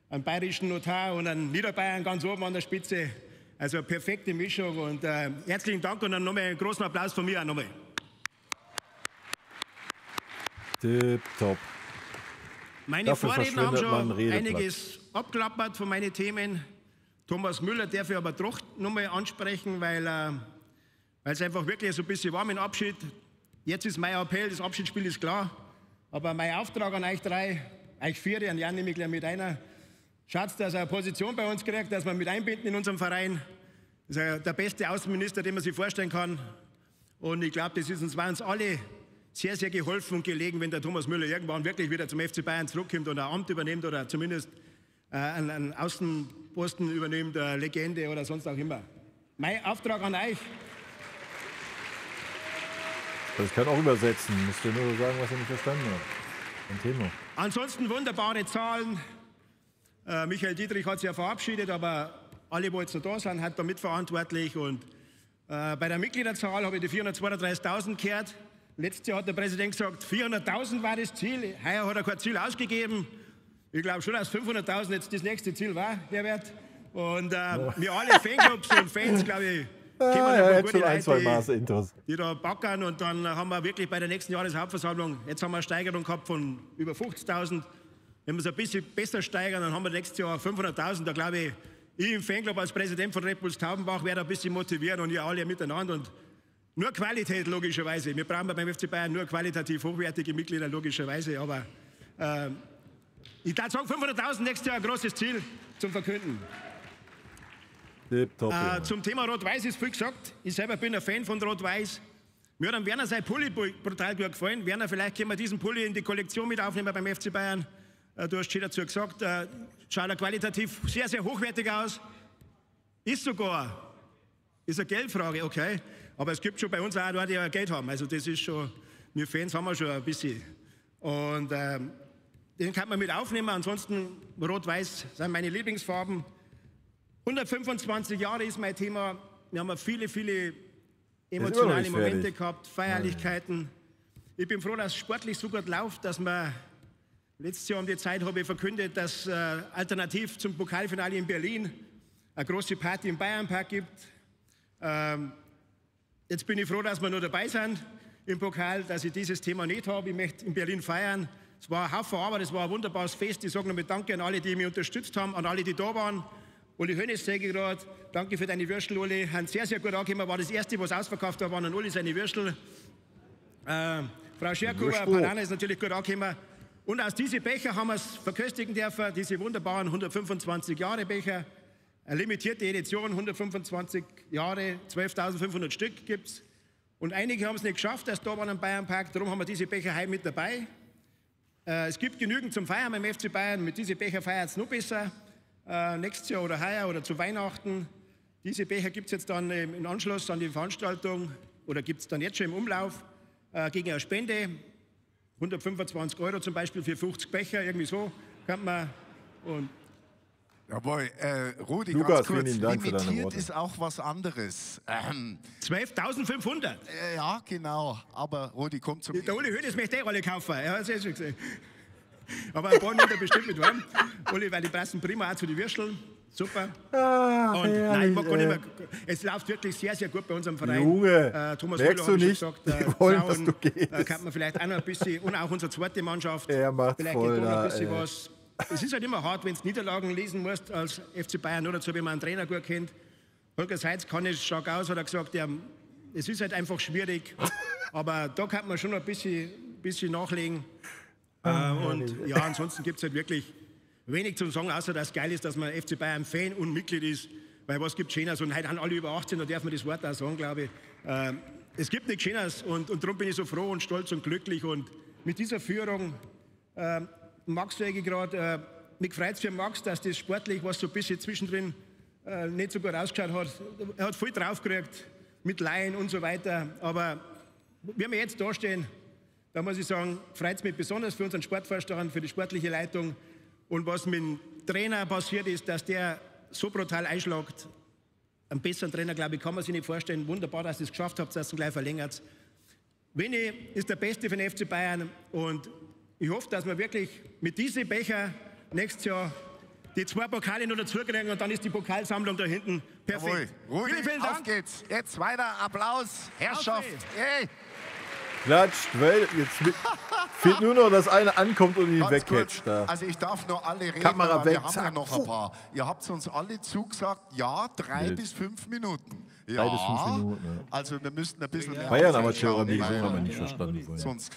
einen bayerischen Notar und einen Niederbayern ganz oben an der Spitze. Also eine perfekte Mischung und herzlichen Dank und dann nochmal einen großen Applaus von mir auch nochmal.
Tipptopp.
Meine Vorredner haben schon einiges abklappert von meinen Themen. Thomas Müller darf ich aber doch nochmal ansprechen, weil es einfach wirklich so ein bisschen war mit dem Abschied. Jetzt ist mein Appell, das Abschiedsspiel ist klar. Aber mein Auftrag an euch 3, euch 4, an Jan nehme ich gleich mit einer. Schaut, dass er eine Position bei uns kriegt, dass wir mit einbinden in unserem Verein. Das ist der beste Außenminister, den man sich vorstellen kann. Und ich glaube, das war uns alle sehr, sehr geholfen und gelegen, wenn der Thomas Müller irgendwann wirklich wieder zum FC Bayern zurückkommt oder ein Amt übernimmt oder zumindest einen Außenposten übernimmt, eine Legende oder sonst auch immer. Mein Auftrag an euch.
Ich kann auch übersetzen, musst du nur sagen, was ich nicht verstanden habe. Ein Thema.
Ansonsten wunderbare Zahlen. Michael Dietrich hat sich ja verabschiedet, aber alle, die jetzt noch da sind, hat da mitverantwortlich. Und bei der Mitgliederzahl habe ich die 432.000 gehört. Letztes Jahr hat der Präsident gesagt, 400.000 war das Ziel. Heuer hat er kein Ziel ausgegeben. Ich glaube schon, dass 500.000 jetzt das nächste Ziel war, der Wert. Und wir alle Fanclubs und Fans, glaube ich,
ja, gute Leute,
die da backern. Und dann haben wir wirklich bei der nächsten Jahreshauptversammlung, jetzt haben wir eine Steigerung gehabt von über 50.000. Wenn wir es ein bisschen besser steigern, dann haben wir nächstes Jahr 500.000. Da glaube ich im Fanclub als Präsident von Red Bulls Taubenbach werde ein bisschen motivieren und ihr alle miteinander. Und nur Qualität, logischerweise. Wir brauchen beim FC Bayern nur qualitativ hochwertige Mitglieder, logischerweise. Aber ich darf sagen, 500.000 nächstes Jahr ein großes Ziel zum Verkünden. Zum Thema Rot-Weiß ist viel gesagt. Ich selber bin ein Fan von Rot-Weiß. Mir hat am Werner sein Pulli brutal gut gefallen. Werner, vielleicht können wir diesen Pulli in die Kollektion mit aufnehmen beim FC Bayern. Du hast schon dazu gesagt, schaut qualitativ sehr, sehr hochwertig aus. Ist eine Geldfrage, okay. Aber es gibt schon bei uns auch Leute, die Geld haben. Also das ist schon, wir Fans haben wir schon ein bisschen. Und den kann man mit aufnehmen. Ansonsten Rot-Weiß sind meine Lieblingsfarben. 125 Jahre ist mein Thema. Wir haben viele, viele emotionale Momente gehabt, Feierlichkeiten. Ich bin froh, dass es sportlich so gut läuft, dass man letztes Jahr um die Zeit habe ich verkündet, dass alternativ zum Pokalfinale in Berlin eine große Party im Bayernpark gibt. Jetzt bin ich froh, dass wir noch dabei sind im Pokal, dass ich dieses Thema nicht habe. Ich möchte in Berlin feiern. Es war ein Haufen Arbeit, es war ein wunderbares Fest. Ich sage nochmal Danke an alle, die mich unterstützt haben, an alle, die da waren. Uli Hoeneß sage ich gerade, danke für deine Würstel, Uli. Haben sehr, sehr gut angekommen. War das erste, was ausverkauft war, waren an Uli seine Würstel. Frau Scherkuber, Panana ist natürlich gut angekommen. Und aus diesen Becher haben wir es verköstigen dürfen, diese wunderbaren 125 Jahre Becher. Eine limitierte Edition, 125 Jahre, 12.500 Stück gibt es. Und einige haben es nicht geschafft, dass da waren am Bayernpark, darum haben wir diese Becher heute mit dabei. Es gibt genügend zum Feiern beim FC Bayern, mit diesen Becher feiert es noch besser. Nächstes Jahr oder heuer oder zu Weihnachten. Diese Becher gibt es jetzt dann im Anschluss an die Veranstaltung oder gibt es dann jetzt schon im Umlauf gegen eine Spende. 125 € zum Beispiel für 50 Becher, irgendwie so kann man. Und
jawohl, Rudi,
Lukas,
ganz kurz,
vielen Dank für deine
limitiert
Worte.
ist auch was anderes.
12.500.
Ja, genau, aber Rudi, kommt zum...
Der Uli Hoeneß möchte alle kaufen, er hat es eh schon gesehen. Aber ein paar nimmt er bestimmt mit heim. Uli, weil die passen prima auch zu den Würsteln. Super. Und nein, ich mag gar nicht mehr. Es läuft wirklich sehr, sehr gut bei unserem Verein.
Junge,
Thomas
merkst
Müller
du
hat
nicht,
schon gesagt,
die wollen,
Frauen,
dass du gehst.
kann man vielleicht auch noch ein bisschen, und auch unsere zweite Mannschaft,
Er macht
vielleicht
voll
geht da noch ein
da,
bisschen was. Es ist halt immer hart, wenn du Niederlagen lesen musst als FC Bayern, nur dazu, wenn man einen Trainer gut kennt. Holger Seitz kann es stark aus, hat er gesagt, ja, es ist halt einfach schwierig. Aber da kann man schon ein bisschen nachlegen. Und ja, ansonsten gibt es halt wirklich wenig zu sagen, außer dass es geil ist, dass man FC Bayern Fan und Mitglied ist. Weil was gibt Schöneres? Und heute haben alle über 18, da darf man das Wort auch sagen, glaube ich. Es gibt nichts Schöneres und darum bin ich so froh und stolz und glücklich. Und mit dieser Führung, Max sage ich gerade, mich freut es für Max, dass das sportlich, was so ein bisschen zwischendrin nicht so gut ausgeschaut hat. Er hat viel draufgekriegt mit Laien und so weiter. Aber wenn wir jetzt da stehen, da muss ich sagen, freut es mich besonders für unseren Sportvorstand, für die sportliche Leitung. Und was mit dem Trainer passiert ist, dass der so brutal einschlägt. Einen besseren Trainer, glaube ich, kann man sich nicht vorstellen. Wunderbar, dass ihr es geschafft habt, dass ihr ihn gleich verlängert. Winnie ist der Beste für den FC Bayern. Und ich hoffe, dass wir wirklich mit diesen Becher nächstes Jahr die 2 Pokale noch dazu kriegen und dann ist die Pokalsammlung da hinten perfekt.
Rudi,
vielen Dank.
auf geht's. Jetzt weiter Applaus. Herrschaft. Hey.
Klatscht, weil jetzt fehlt nur noch, dass einer ankommt und ihn
Ganz
wegcatcht.
kurz, also ich darf nur alle reden,
Kamera
aber
weg,
wir haben ja
zack,
noch ein paar. Ihr habt uns alle zugesagt, ja, 3 bis 5 Minuten.
3 bis 5 Minuten, ja.
Also wir müssten ein bisschen mehr...
Bayern-Amateure, die haben wir nicht verstanden vorher.
Sonst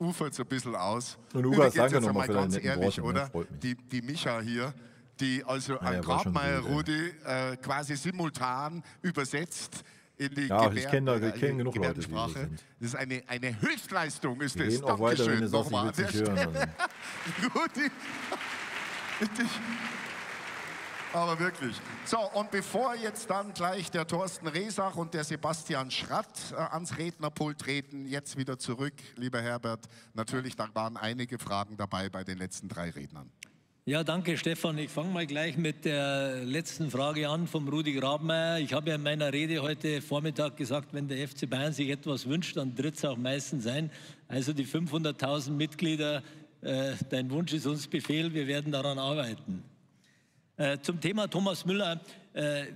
ufert es ein bisschen aus.
Und Lukas,
Übrigens,
danke
jetzt
nochmal
einmal
für deine
ganz
netten
ehrlich,
Worte,
oder?
freut mich.
Die Micha hier, die also
Ja,
an
war schon
Grabmeier
gut,
Rudi quasi simultan übersetzt in die
Ja, ich kenn genug Leute, die so
Gebärdensprache.
sind.
Das ist eine Höchstleistung, ist
Wir
das.
reden auch weiter, wenn
Dankeschön
du sagst, ich
nochmal.
will's nicht hören. Also.
Rudi, bitte. Aber wirklich. So, und bevor jetzt dann gleich der Thorsten Resach und der Sebastian Schratt ans Rednerpult treten, jetzt wieder zurück, lieber Herbert. Natürlich, da waren einige Fragen dabei bei den letzten 3 Rednern.
Ja, danke Stefan. Ich fange mal gleich mit der letzten Frage an vom Rudi Grabmeier. Ich habe ja in meiner Rede heute Vormittag gesagt, wenn der FC Bayern sich etwas wünscht, dann tritt es auch meistens ein. Also die 500.000 Mitglieder, dein Wunsch ist uns Befehl, wir werden daran arbeiten. Zum Thema Thomas Müller.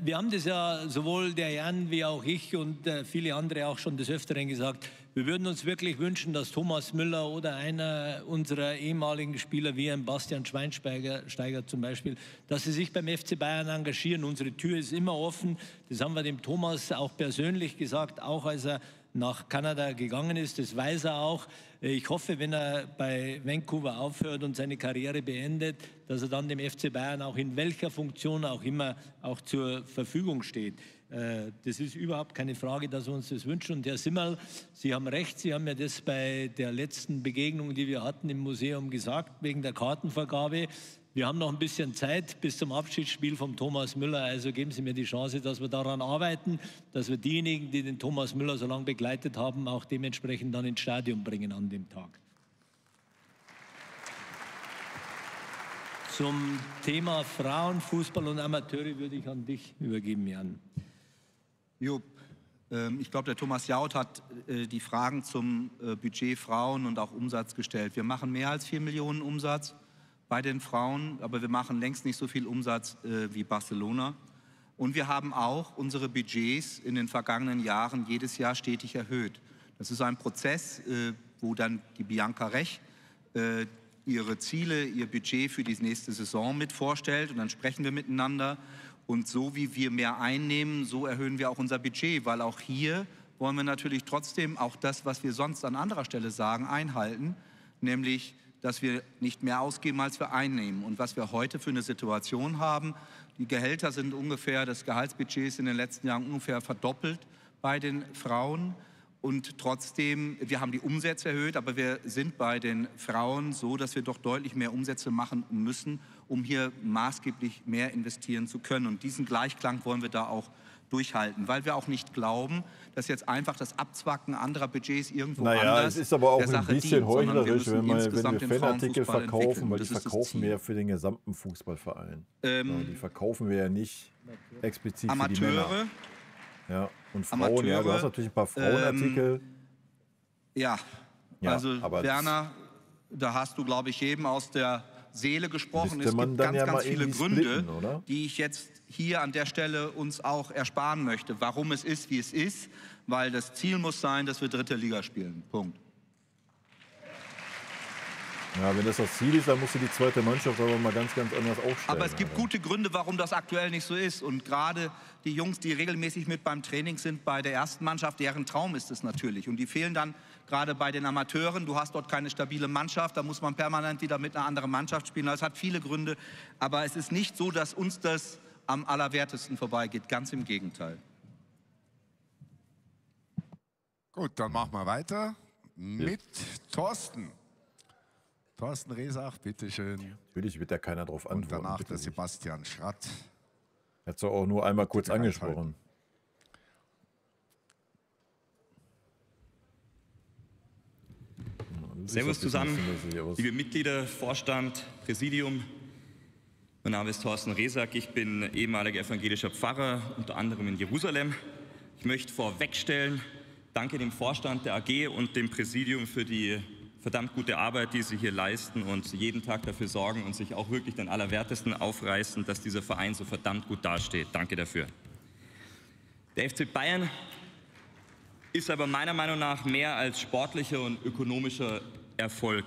Wir haben das ja sowohl der Jan wie auch ich und viele andere auch schon des Öfteren gesagt. Wir würden uns wirklich wünschen, dass Thomas Müller oder einer unserer ehemaligen Spieler wie ein Bastian Schweinsteiger zum Beispiel, dass sie sich beim FC Bayern engagieren. Unsere Tür ist immer offen. Das haben wir dem Thomas auch persönlich gesagt, auch als er nach Kanada gegangen ist. Das weiß er auch. Ich hoffe, wenn er bei Vancouver aufhört und seine Karriere beendet, dass er dann dem FC Bayern auch in welcher Funktion auch immer auch zur Verfügung steht. Das ist überhaupt keine Frage, dass wir uns das wünschen. Und Herr Simmerl, Sie haben recht, Sie haben ja das bei der letzten Begegnung, die wir hatten im Museum gesagt, wegen der Kartenvergabe. Wir haben noch ein bisschen Zeit bis zum Abschiedsspiel vom Thomas Müller, also geben Sie mir die Chance, dass wir daran arbeiten, dass wir diejenigen, die den Thomas Müller so lange begleitet haben, auch dementsprechend dann ins Stadion bringen an dem Tag. Zum Thema Frauenfußball und Amateure würde ich an dich übergeben, Jan.
Jupp, ich glaube, der Thomas Jaud hat die Fragen zum Budget Frauen und auch Umsatz gestellt. Wir machen mehr als 4 Millionen Umsatz bei den Frauen, aber wir machen längst nicht so viel Umsatz wie Barcelona. Und wir haben auch unsere Budgets in den vergangenen Jahren jedes Jahr stetig erhöht. Das ist ein Prozess, wo dann die Bianca Rech ihre Ziele, ihr Budget für die nächste Saison mit vorstellt und dann sprechen wir miteinander. Und so wie wir mehr einnehmen, so erhöhen wir auch unser Budget, weil auch hier wollen wir natürlich trotzdem auch das, was wir sonst an anderer Stelle sagen, einhalten, nämlich, dass wir nicht mehr ausgeben, als wir einnehmen. Und was wir heute für eine Situation haben, die Gehälter sind ungefähr, das Gehaltsbudget ist in den letzten Jahren ungefähr verdoppelt bei den Frauen. Und trotzdem, wir haben die Umsätze erhöht, aber wir sind bei den Frauen so, dass wir doch deutlich mehr Umsätze machen müssen, um hier maßgeblich mehr investieren zu können. Und diesen Gleichklang wollen wir da auch durchhalten, weil wir auch nicht glauben, dass jetzt einfach das Abzwacken anderer Budgets irgendwo anders
es ist aber auch
der Sache
ein bisschen
dient,
heuchlerisch, wenn wir
den
Fanartikel
Frauenfußball
verkaufen, weil die
das ist das
verkaufen wir
Ziel.
ja für den gesamten Fußballverein. Die verkaufen wir ja nicht explizit für die
Amateure.
Männer. Ja, und Frauen,
Amateure,
ja, du hast natürlich ein paar Frauenartikel.
Ja,
Ja,
also
aber
Werner, da hast du, glaube ich, jedem aus der Seele gesprochen.
Müsste
Es
man
gibt
dann
ganz,
ja
ganz
mal
viele
irgendwie
Gründe,
splitten, oder?
die ich jetzt hier an der Stelle uns auch ersparen möchte. Warum es ist, wie es ist, weil das Ziel muss sein, dass wir 3. Liga spielen. Punkt.
Ja, wenn das Ziel ist, dann musst du die zweite Mannschaft aber mal ganz, ganz anders aufstellen.
Aber es gibt gute Gründe, warum das aktuell nicht so ist. Und gerade die Jungs, die regelmäßig mit beim Training sind bei der ersten Mannschaft, deren Traum ist es natürlich. Und die fehlen dann gerade bei den Amateuren. Du hast dort keine stabile Mannschaft, da muss man permanent wieder mit einer anderen Mannschaft spielen. Das hat viele Gründe. Aber es ist nicht so, dass uns das am allerwertesten vorbeigeht. Ganz im Gegenteil.
Gut, dann machen wir weiter mit Thorsten. Thorsten Resach, bitteschön.
Natürlich wird da keiner drauf antworten.
Und danach der Sebastian Schratt.
Er hat es auch nur einmal kurz angesprochen.
Servus zusammen, liebe Mitglieder, Vorstand, Präsidium. Mein Name ist Thorsten Resak, ich bin ehemaliger evangelischer Pfarrer, unter anderem in Jerusalem. Ich möchte vorwegstellen, danke dem Vorstand der AG und dem Präsidium für die verdammt gute Arbeit, die Sie hier leisten und jeden Tag dafür sorgen und sich auch wirklich den Allerwertesten aufreißen, dass dieser Verein so verdammt gut dasteht. Danke dafür. Der FC Bayern ist aber meiner Meinung nach mehr als sportlicher und ökonomischer Erfolg.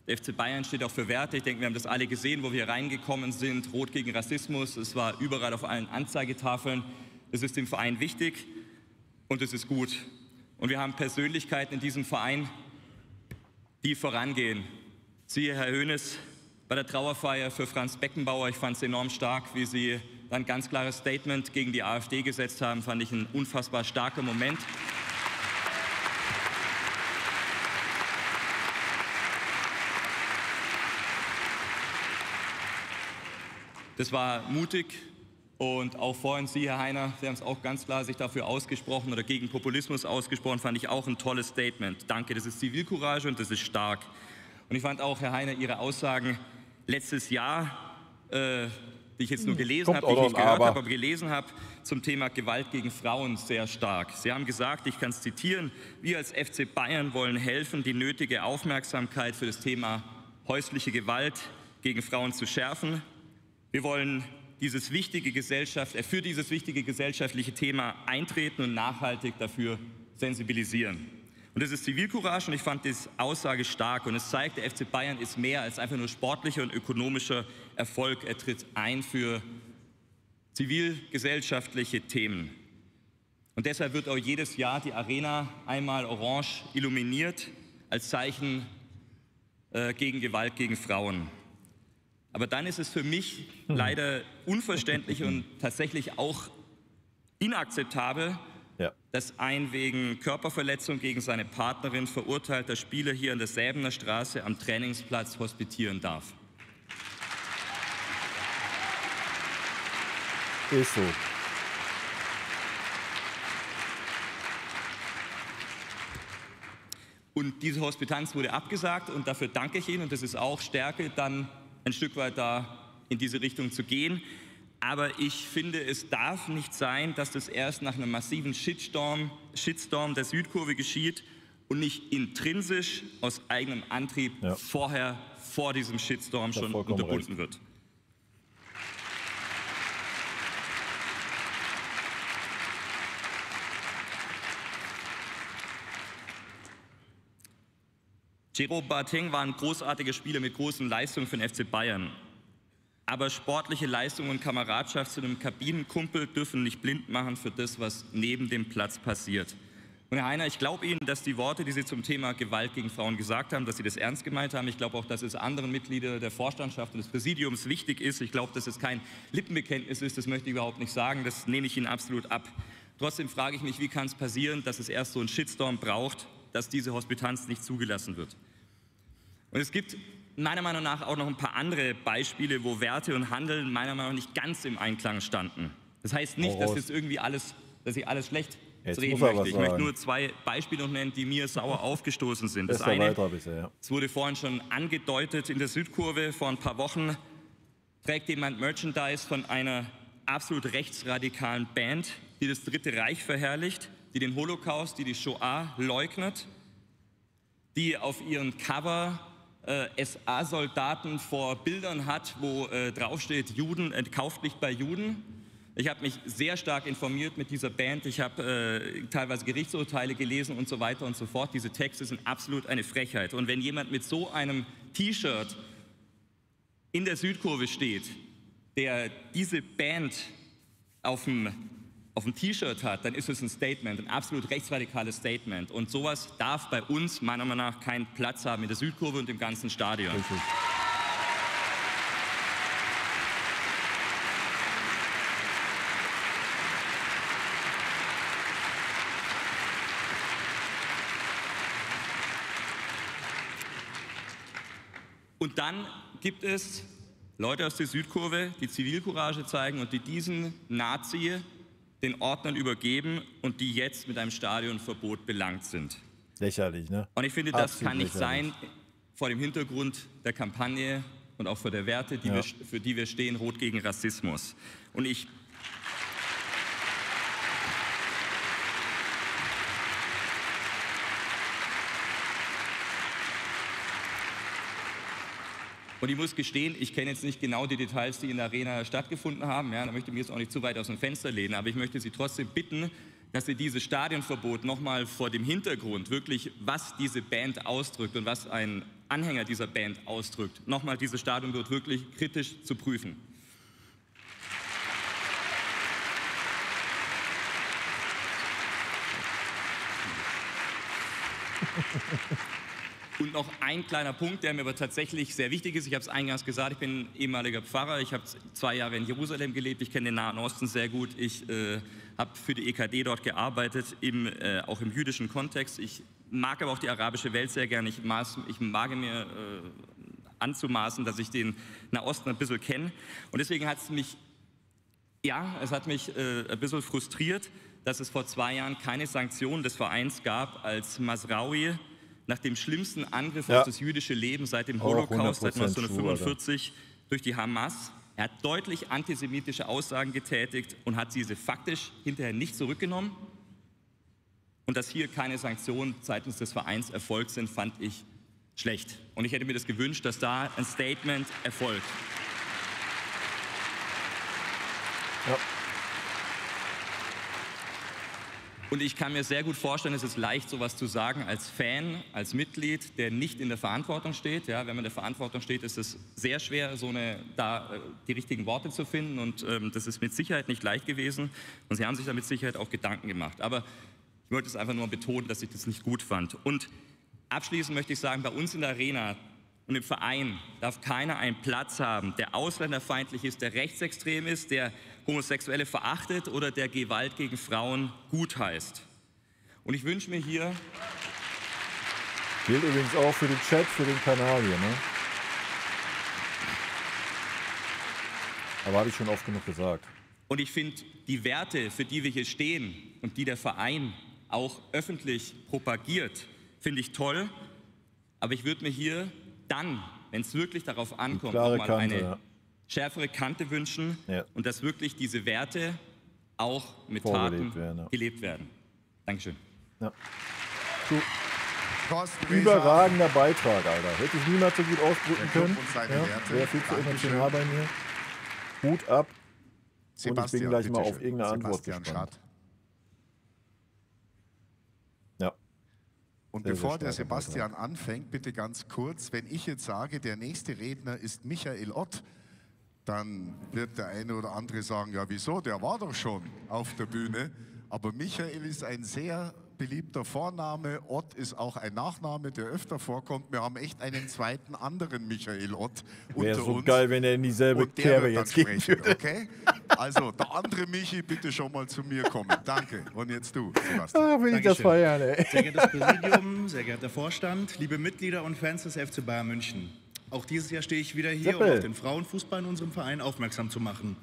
Der FC Bayern steht auch für Werte. Ich denke, wir haben das alle gesehen, wo wir reingekommen sind. Rot gegen Rassismus. Es war überall auf allen Anzeigetafeln. Es ist dem Verein wichtig und es ist gut. Und wir haben Persönlichkeiten in diesem Verein, die vorangehen. Siehe Herr Hoeneß bei der Trauerfeier für Franz Beckenbauer. Ich fand es enorm stark, wie Sie ein ganz klares Statement gegen die AfD gesetzt haben. Fand ich ein unfassbar starker Moment. Das war mutig und auch vorhin Sie, Herr Heiner, Sie haben es auch ganz klar sich dafür ausgesprochen oder gegen Populismus ausgesprochen, fand ich auch ein tolles Statement. Danke, das ist Zivilcourage und das ist stark. Und ich fand auch, Herr Heiner, Ihre Aussagen letztes Jahr, die ich jetzt nur gelesen habe, die ich nicht gehört habe, aber gelesen habe, zum Thema Gewalt gegen Frauen sehr stark. Sie haben gesagt, ich kann es zitieren, wir als FC Bayern wollen helfen, die nötige Aufmerksamkeit für das Thema häusliche Gewalt gegen Frauen zu schärfen. Wir wollen für dieses wichtige gesellschaftliche Thema eintreten und nachhaltig dafür sensibilisieren. Und das ist Zivilcourage und ich fand diese Aussage stark und es zeigt, der FC Bayern ist mehr als einfach nur sportlicher und ökonomischer Erfolg. Er tritt ein für zivilgesellschaftliche Themen. Und deshalb wird auch jedes Jahr die Arena einmal orange illuminiert als Zeichen gegen Gewalt gegen Frauen. Aber dann ist es für mich leider unverständlich und tatsächlich auch inakzeptabel, dass ein wegen Körperverletzung gegen seine Partnerin verurteilter Spieler hier an der Säbener Straße am Trainingsplatz hospitieren darf.
Ist so.
Und diese Hospitanz wurde abgesagt und dafür danke ich Ihnen. Und das ist auch Stärke, dann ein Stück weit da in diese Richtung zu gehen. Aber ich finde, es darf nicht sein, dass das erst nach einem massiven Shitstorm der Südkurve geschieht und nicht intrinsisch aus eigenem Antrieb vor diesem Shitstorm schon unterbunden wird. Jerome Boateng war ein großartiger Spieler mit großen Leistungen für den FC Bayern. Aber sportliche Leistung und Kameradschaft zu einem Kabinenkumpel dürfen nicht blind machen für das, was neben dem Platz passiert. Und Herr Heiner, ich glaube Ihnen, dass die Worte, die Sie zum Thema Gewalt gegen Frauen gesagt haben, dass Sie das ernst gemeint haben. Ich glaube auch, dass es anderen Mitgliedern der Vorstandschaft und des Präsidiums wichtig ist. Ich glaube, dass es kein Lippenbekenntnis ist, das möchte ich überhaupt nicht sagen. Das nehme ich Ihnen absolut ab. Trotzdem frage ich mich, wie kann es passieren, dass es erst so einen Shitstorm braucht, dass diese Hospitanz nicht zugelassen wird. Und es gibt meiner Meinung nach auch noch ein paar andere Beispiele, wo Werte und Handeln meiner Meinung nach nicht ganz im Einklang standen. Das heißt nicht, dass jetzt irgendwie dass ich alles schlecht reden möchte. Ich möchte nur zwei Beispiele noch nennen, die mir sauer aufgestoßen sind. Das eine, es wurde vorhin schon angedeutet in der Südkurve vor ein paar Wochen, trägt jemand Merchandise von einer absolut rechtsradikalen Band, die das Dritte Reich verherrlicht, die den Holocaust, die Shoah leugnet, die auf ihren Cover SA-Soldaten vor Bildern hat, wo draufsteht, Juden, kauft nicht bei Juden. Ich habe mich sehr stark informiert mit dieser Band. Ich habe teilweise Gerichtsurteile gelesen und so weiter und so fort. Diese Texte sind absolut eine Frechheit. Und wenn jemand mit so einem T-Shirt in der Südkurve steht, der diese Band auf dem T-Shirt hat, dann ist es ein Statement, ein absolut rechtsradikales Statement. Und sowas darf bei uns meiner Meinung nach keinen Platz haben in der Südkurve und im ganzen Stadion. Richtig. Und dann gibt es Leute aus der Südkurve, die Zivilcourage zeigen und die diesen Nazi den Ordnern übergeben und die jetzt mit einem Stadionverbot belangt sind.
Lächerlich, ne?
Und ich finde, das kann nicht sein vor dem Hintergrund der Kampagne und auch vor der Werte, für die wir stehen, Rot gegen Rassismus. Und ich muss gestehen, ich kenne jetzt nicht genau die Details, die in der Arena stattgefunden haben. Ja, da möchte ich mich jetzt auch nicht zu weit aus dem Fenster lehnen. Aber ich möchte Sie trotzdem bitten, dass Sie dieses Stadionverbot nochmal vor dem Hintergrund, wirklich, was diese Band ausdrückt und was ein Anhänger dieser Band ausdrückt, nochmal dieses Stadionverbot wirklich kritisch zu prüfen. Und noch ein kleiner Punkt, der mir aber tatsächlich sehr wichtig ist. Ich habe es eingangs gesagt, ich bin ehemaliger Pfarrer. Ich habe 2 Jahre in Jerusalem gelebt. Ich kenne den Nahen Osten sehr gut. Ich habe für die EKD dort gearbeitet, auch im jüdischen Kontext. Ich mag aber auch die arabische Welt sehr gerne. Ich wage mir anzumaßen, dass ich den Nahosten ein bisschen kenne. Und deswegen hat es mich, ein bisschen frustriert, dass es vor 2 Jahren keine Sanktionen des Vereins gab, als Masraoui nach dem schlimmsten Angriff auf das jüdische Leben seit dem Holocaust, seit 1945, durch die Hamas. Er hat deutlich antisemitische Aussagen getätigt und hat diese faktisch hinterher nicht zurückgenommen. Und dass hier keine Sanktionen seitens des Vereins erfolgt sind, fand ich schlecht. Und ich hätte mir das gewünscht, dass da ein Statement erfolgt. Ja. Und ich kann mir sehr gut vorstellen, es ist leicht, sowas zu sagen als Fan, als Mitglied, der nicht in der Verantwortung steht. Ja, wenn man in der Verantwortung steht, ist es sehr schwer, die richtigen Worte zu finden. Und das ist mit Sicherheit nicht leicht gewesen. Und Sie haben sich da mit Sicherheit auch Gedanken gemacht. Aber ich wollte es einfach nur betonen, dass ich das nicht gut fand. Und abschließend möchte ich sagen, bei uns in der Arena Und im Verein darf keiner einen Platz haben, der ausländerfeindlich ist, der rechtsextrem ist, der Homosexuelle verachtet oder der Gewalt gegen Frauen gutheißt. Und ich wünsche mir hier...
Gilt übrigens auch für den Chat, für den Kanal hier, ne? Aber habe ich schon oft genug gesagt.
Und ich finde, die Werte, für die wir hier stehen und die der Verein auch öffentlich propagiert, finde ich toll. Aber ich würde mir hier dann, wenn es wirklich darauf ankommt, nochmal eine schärfere Kante wünschen und dass wirklich diese Werte auch mit Taten gelebt werden. Dankeschön.
Ja. So. Überragender Beitrag, Alter. Hätte ich niemals so gut ausdrücken können. Wäre viel zu emotional bei mir. Hut ab. Und ich bin gleich mal auf irgendeine Antwort gespannt. Ja.
Und bevor der Sebastian anfängt, bitte ganz kurz, wenn ich jetzt sage, der nächste Redner ist Michael Ott, dann wird der eine oder andere sagen, ja wieso, der war doch schon auf der Bühne. Aber Michael ist ein sehr beliebter Vorname, Ott ist auch ein Nachname, der öfter vorkommt. Wir haben echt einen zweiten anderen Michael Ott unter uns.
Wäre so geil, wenn er in dieselbe Kerbe jetzt gehen würde.
Okay? Also, der andere Michi, bitte schon mal zu mir kommen. Danke. Und jetzt du, Sebastian.
Ah, will ich das feiern, ey.
Sehr geehrtes Präsidium, sehr geehrter Vorstand, liebe Mitglieder und Fans des FC Bayern München. Auch dieses Jahr stehe ich wieder hier, um auf den Frauenfußball in unserem Verein aufmerksam zu machen.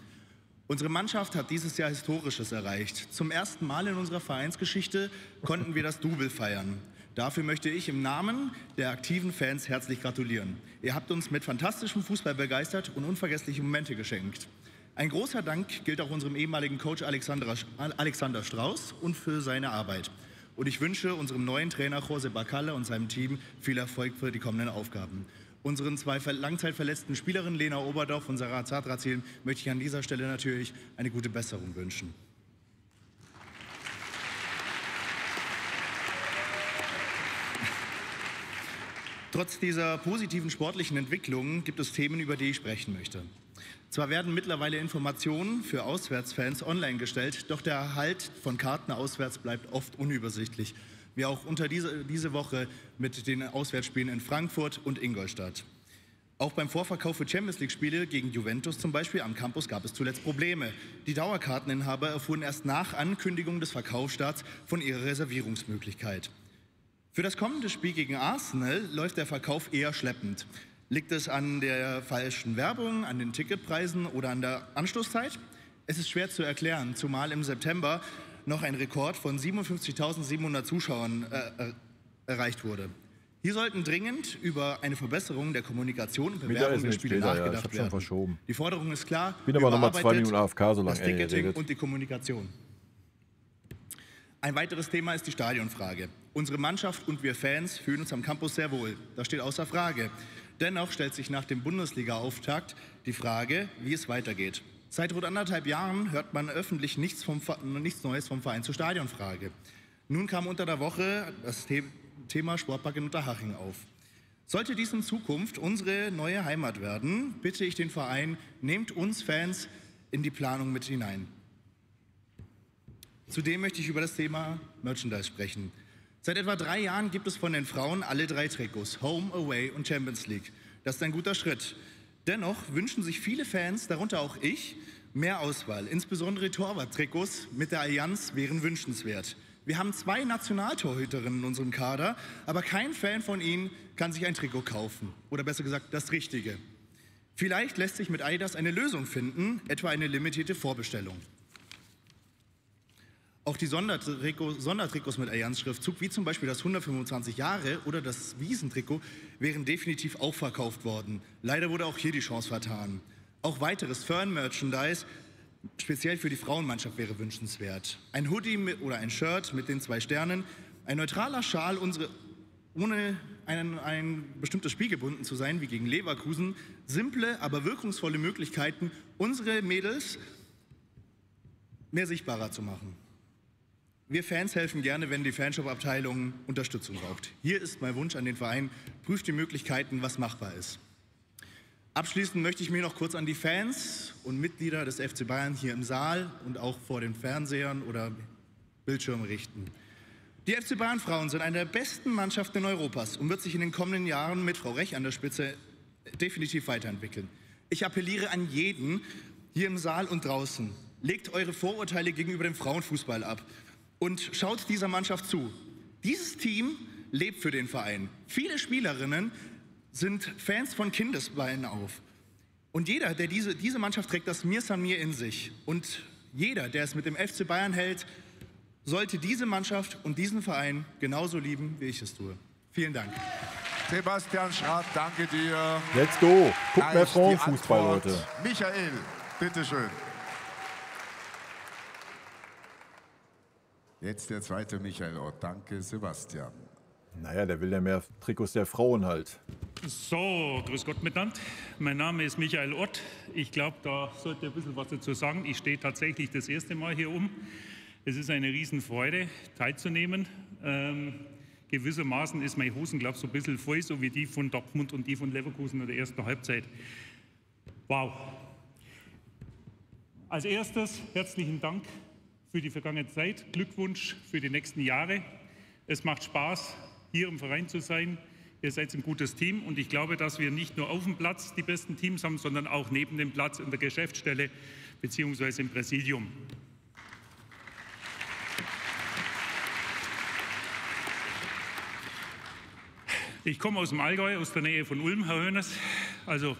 Unsere Mannschaft hat dieses Jahr Historisches erreicht. Zum ersten Mal in unserer Vereinsgeschichte konnten wir das Double feiern. Dafür möchte ich im Namen der aktiven Fans herzlich gratulieren. Ihr habt uns mit fantastischem Fußball begeistert und unvergessliche Momente geschenkt. Ein großer Dank gilt auch unserem ehemaligen Coach Alexander Strauß und für seine Arbeit. Und ich wünsche unserem neuen Trainer José Bacalle und seinem Team viel Erfolg für die kommenden Aufgaben. Unseren zwei langzeitverletzten Spielerinnen Lena Oberdorf und Sarah Zadrazil möchte ich an dieser Stelle natürlich eine gute Besserung wünschen. Trotz dieser positiven sportlichen Entwicklungen gibt es Themen, über die ich sprechen möchte. Zwar werden mittlerweile Informationen für Auswärtsfans online gestellt, doch der Erhalt von Karten auswärts bleibt oft unübersichtlich. Wie auch unter diese Woche mit den Auswärtsspielen in Frankfurt und Ingolstadt. Auch beim Vorverkauf für Champions-League-Spiele gegen Juventus zum Beispiel am Campus gab es zuletzt Probleme. Die Dauerkarteninhaber erfuhren erst nach Ankündigung des Verkaufsstarts von ihrer Reservierungsmöglichkeit. Für das kommende Spiel gegen Arsenal läuft der Verkauf eher schleppend. Liegt es an der falschen Werbung, an den Ticketpreisen oder an der Anstoßzeit? Es ist schwer zu erklären, zumal im September noch ein Rekord von 57.700 Zuschauern erreicht wurde. Hier sollten dringend über eine Verbesserung der Kommunikation und Bewerbung der Spiele nachgedacht werden.
Verschoben.
Die Forderung ist klar,
bin aber noch mal 2 Minuten AFK, so lange
das Ticketing und die Kommunikation. Ein weiteres Thema ist die Stadionfrage. Unsere Mannschaft und wir Fans fühlen uns am Campus sehr wohl. Das steht außer Frage. Dennoch stellt sich nach dem Bundesliga-Auftakt die Frage, wie es weitergeht. Seit rund 1,5 Jahren hört man öffentlich nichts Neues vom Verein zur Stadionfrage. Nun kam unter der Woche das Thema Sportpark in Unterhaching auf. Sollte dies in Zukunft unsere neue Heimat werden, bitte ich den Verein, nehmt uns Fans in die Planung mit hinein. Zudem möchte ich über das Thema Merchandise sprechen. Seit etwa 3 Jahren gibt es von den Frauen alle 3 Trikots, Home, Away und Champions League. Das ist ein guter Schritt. Dennoch wünschen sich viele Fans, darunter auch ich, mehr Auswahl. Insbesondere Torwart-Trikots mit der Allianz wären wünschenswert. Wir haben 2 Nationaltorhüterinnen in unserem Kader, aber kein Fan von ihnen kann sich ein Trikot kaufen. Oder besser gesagt, das Richtige. Vielleicht lässt sich mit Adidas eine Lösung finden, etwa eine limitierte Vorbestellung. Auch die Sondertrikots mit Allianz-Schriftzug, wie zum Beispiel das 125 Jahre oder das Wiesentrikot, wären definitiv auch verkauft worden. Leider wurde auch hier die Chance vertan. Auch weiteres Fern-Merchandise, speziell für die Frauenmannschaft, wäre wünschenswert. Ein Hoodie oder ein Shirt mit den 2 Sternen, ein neutraler Schal, ohne ein bestimmtes Spiel gebunden zu sein, wie gegen Leverkusen. Simple, aber wirkungsvolle Möglichkeiten, unsere Mädels mehr sichtbarer zu machen. Wir Fans helfen gerne, wenn die Fanshop-Abteilung Unterstützung braucht. Hier ist mein Wunsch an den Verein, prüft die Möglichkeiten, was machbar ist. Abschließend möchte ich mich noch kurz an die Fans und Mitglieder des FC Bayern hier im Saal und auch vor den Fernsehern oder Bildschirmen richten. Die FC Bayern Frauen sind eine der besten Mannschaften in Europas und wird sich in den kommenden Jahren mit Frau Rech an der Spitze definitiv weiterentwickeln. Ich appelliere an jeden hier im Saal und draußen, legt eure Vorurteile gegenüber dem Frauenfußball ab und schaut dieser Mannschaft zu. Dieses Team lebt für den Verein. Viele Spielerinnen sind Fans von Kindesbeinen auf. Und jeder, der diese Mannschaft trägt, das Mir San Mir in sich. Und jeder, der es mit dem FC Bayern hält, sollte diese Mannschaft und diesen Verein genauso lieben, wie ich es tue. Vielen Dank.
Sebastian Schrath, danke dir.
Let's go. Guck mehr Frauenfußball, Leute.
Michael, bitteschön. Jetzt der zweite Michael Ott. Danke, Sebastian.
Naja, der will ja mehr Trikots der Frauen halt.
So, grüß Gott miteinander. Mein Name ist Michael Ott. Ich glaube, da sollte ein bisschen was dazu sagen. Ich stehe tatsächlich das erste Mal hier um. Es ist eine Riesenfreude, teilzunehmen. Gewissermaßen ist meine Hosen, glaube ich, so ein bisschen voll, so wie die von Dortmund und die von Leverkusen in der ersten Halbzeit. Wow. Als erstes herzlichen Dank für die vergangene Zeit. Glückwunsch für die nächsten Jahre. Es macht Spaß, hier im Verein zu sein. Ihr seid ein gutes Team und ich glaube, dass wir nicht nur auf dem Platz die besten Teams haben, sondern auch neben dem Platz in der Geschäftsstelle bzw. im Präsidium. Ich komme aus dem Allgäu, aus der Nähe von Ulm, Herr Hoeneß, also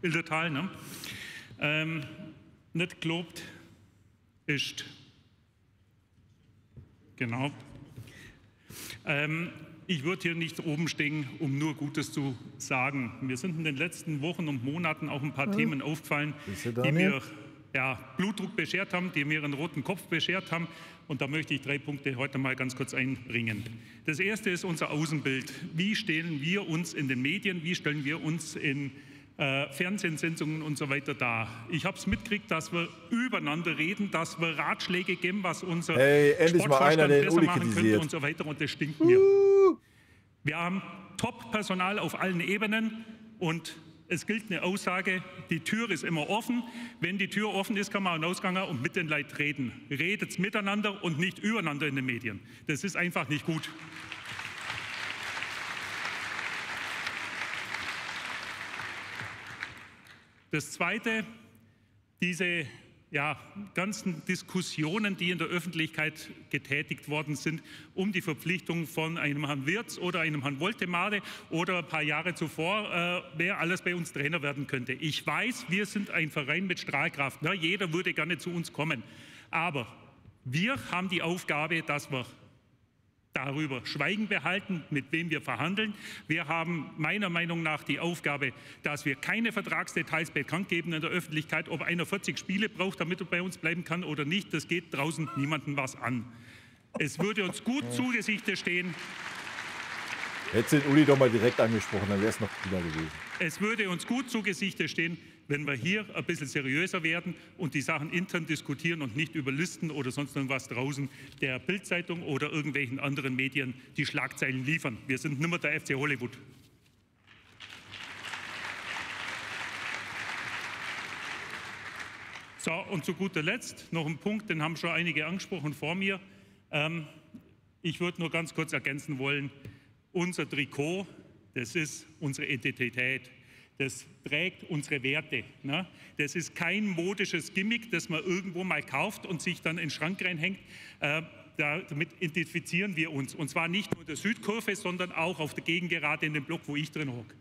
Ildertal. Ne? Nicht gelobt ist. Genau. Ich würde hier nicht oben stehen, um nur Gutes zu sagen. Mir sind in den letzten Wochen und Monaten auch ein paar Themen aufgefallen, die mir Blutdruck beschert haben, die mir einen roten Kopf beschert haben. Und da möchte ich 3 Punkte heute mal ganz kurz einbringen. Das erste ist unser Außenbild. Wie stellen wir uns in den Medien, wie stellen wir uns in Fernsehsendungen und so weiter dar? Ich habe es mitgekriegt, dass wir übereinander reden, dass wir Ratschläge geben, was unser Sportvorstand besser machen könnte und so weiter. Und das stinkt mir. Wir haben Top-Personal auf allen Ebenen und es gilt eine Aussage, die Tür ist immer offen. Wenn die Tür offen ist, kann man rausgehen und mit den Leuten reden. Redet miteinander und nicht übereinander in den Medien. Das ist einfach nicht gut. Das Zweite, diese ganzen Diskussionen, die in der Öffentlichkeit getätigt worden sind, um die Verpflichtung von einem Herrn Wirtz oder einem Herrn Woltemade oder ein paar Jahre zuvor, wer alles bei uns Trainer werden könnte. Ich weiß, wir sind ein Verein mit Strahlkraft. Na, jeder würde gerne zu uns kommen. Aber wir haben die Aufgabe, dass wir darüber Schweigen behalten, mit wem wir verhandeln. Wir haben meiner Meinung nach die Aufgabe, dass wir keine Vertragsdetails bekannt geben in der Öffentlichkeit, ob einer 40 Spiele braucht, damit er bei uns bleiben kann oder nicht. Das geht draußen niemandem was an. Es würde uns gut zu Gesichte stehen.
Hättest du den Uli doch mal direkt angesprochen, dann wäre es noch cooler gewesen.
Es würde uns gut zu Gesichte stehen, wenn wir hier ein bisschen seriöser werden und die Sachen intern diskutieren und nicht über Listen oder sonst irgendwas draußen der Bild-Zeitung oder irgendwelchen anderen Medien die Schlagzeilen liefern. Wir sind nicht mehr der FC Hollywood. So, und zu guter Letzt noch ein Punkt, den haben schon einige angesprochen vor mir. Ich würde nur ganz kurz ergänzen wollen, unser Trikot, das ist unsere Identität. Das trägt unsere Werte. Ne? Das ist kein modisches Gimmick, das man irgendwo mal kauft und sich dann in den Schrank reinhängt. Damit identifizieren wir uns. Und zwar nicht nur in der Südkurve, sondern auch auf der Gegengerade in dem Block, wo ich drin hocke.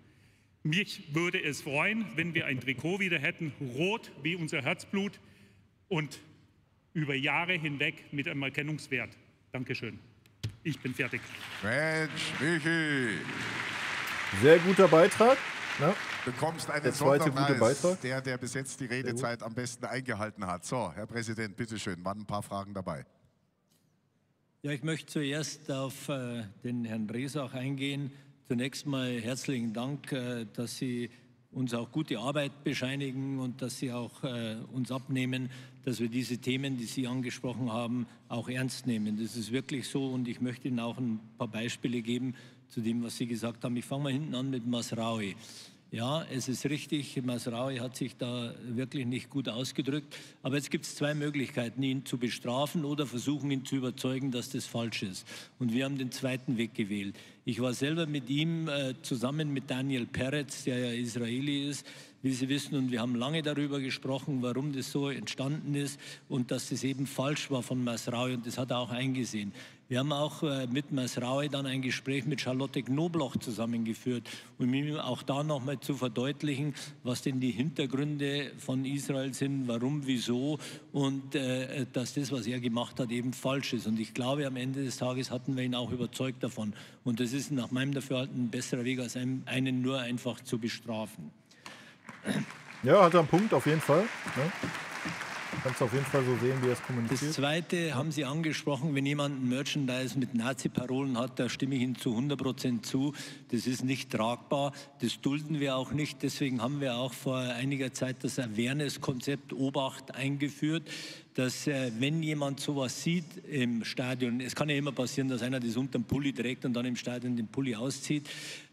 Mich würde es freuen, wenn wir ein Trikot wieder hätten, rot wie unser Herzblut und über Jahre hinweg mit einem Erkennungswert. Dankeschön. Ich bin fertig.
Mensch, Michi.
Sehr guter Beitrag. Ja.
Bekommst einen Sonderpreis, der bis jetzt die Redezeit am besten eingehalten hat. So, Herr Präsident, bitteschön, waren ein paar Fragen dabei.
Ja, ich möchte zuerst auf den Herrn Resach eingehen. Zunächst mal herzlichen Dank, dass Sie uns auch gute Arbeit bescheinigen und dass Sie auch uns abnehmen, dass wir diese Themen, die Sie angesprochen haben, auch ernst nehmen. Das ist wirklich so und ich möchte Ihnen auch ein paar Beispiele geben zu dem, was Sie gesagt haben. Ich fange mal hinten an mit Masraoui. Ja, es ist richtig, Mazraoui hat sich da wirklich nicht gut ausgedrückt. Aber jetzt gibt es zwei Möglichkeiten, ihn zu bestrafen oder versuchen, ihn zu überzeugen, dass das falsch ist. Und wir haben den zweiten Weg gewählt. Ich war selber mit ihm zusammen mit Daniel Peretz, der ja Israeli ist, wie Sie wissen. Und wir haben lange darüber gesprochen, warum das so entstanden ist und dass das eben falsch war von Mazraoui. Und das hat er auch eingesehen. Wir haben auch mit Mazraoui dann ein Gespräch mit Charlotte Knobloch zusammengeführt, um ihm auch da nochmal zu verdeutlichen, was denn die Hintergründe von Israel sind, warum, wieso und dass das, was er gemacht hat, eben falsch ist. Und ich glaube, am Ende des Tages hatten wir ihn auch überzeugt davon. Und das ist nach meinem Dafürhalten ein besserer Weg, als einen nur einfach zu bestrafen.
Ja, hat er einen Punkt auf jeden Fall. Ne? Kannst du auf jeden Fall so sehen, wie er es kommuniziert.
Das Zweite haben Sie angesprochen, wenn jemand ein Merchandise mit Nazi-Parolen hat, da stimme ich Ihnen zu 100% zu. Das ist nicht tragbar, das dulden wir auch nicht. Deswegen haben wir auch vor einiger Zeit das Awareness-Konzept Obacht eingeführt, dass wenn jemand sowas sieht im Stadion, es kann ja immer passieren, dass einer das unterm Pulli trägt und dann im Stadion den Pulli auszieht,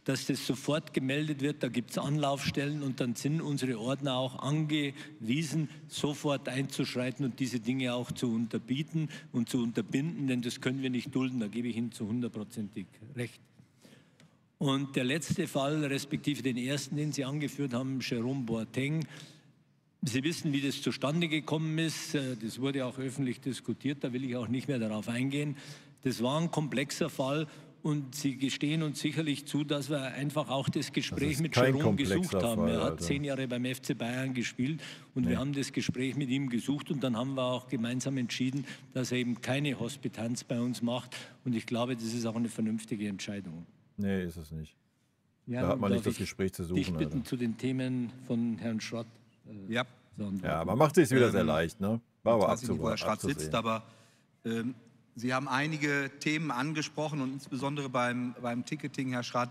dass das sofort gemeldet wird, da gibt es Anlaufstellen und dann sind unsere Ordner auch angewiesen, sofort einzuschreiten und diese Dinge auch zu unterbieten und zu unterbinden, denn das können wir nicht dulden, da gebe ich Ihnen zu 100%ig recht. Und der letzte Fall, respektive den ersten, den Sie angeführt haben, Jerome Boateng, Sie wissen, wie das zustande gekommen ist, das wurde auch öffentlich diskutiert, da will ich auch nicht mehr darauf eingehen. Das war ein komplexer Fall. Und Sie gestehen uns sicherlich zu, dass wir einfach auch das Gespräch mit Jerome gesucht haben. Er hat 10 Jahre beim FC Bayern gespielt und wir haben das Gespräch mit ihm gesucht und dann haben wir auch gemeinsam entschieden, dass er eben keine Hospitanz bei uns macht. Und ich glaube, das ist auch eine vernünftige Entscheidung.
Nee, ist es nicht.
Ja,
da hat man nicht das Gespräch zu suchen.
Ich bitten zu den Themen von Herrn Schrott.
Ja,
man macht es sich wieder sehr leicht. Ne? War aber
abzusehen, wo Herr Schrott sitzt, aber Sie haben einige Themen angesprochen und insbesondere beim Ticketing, Herr Schratt,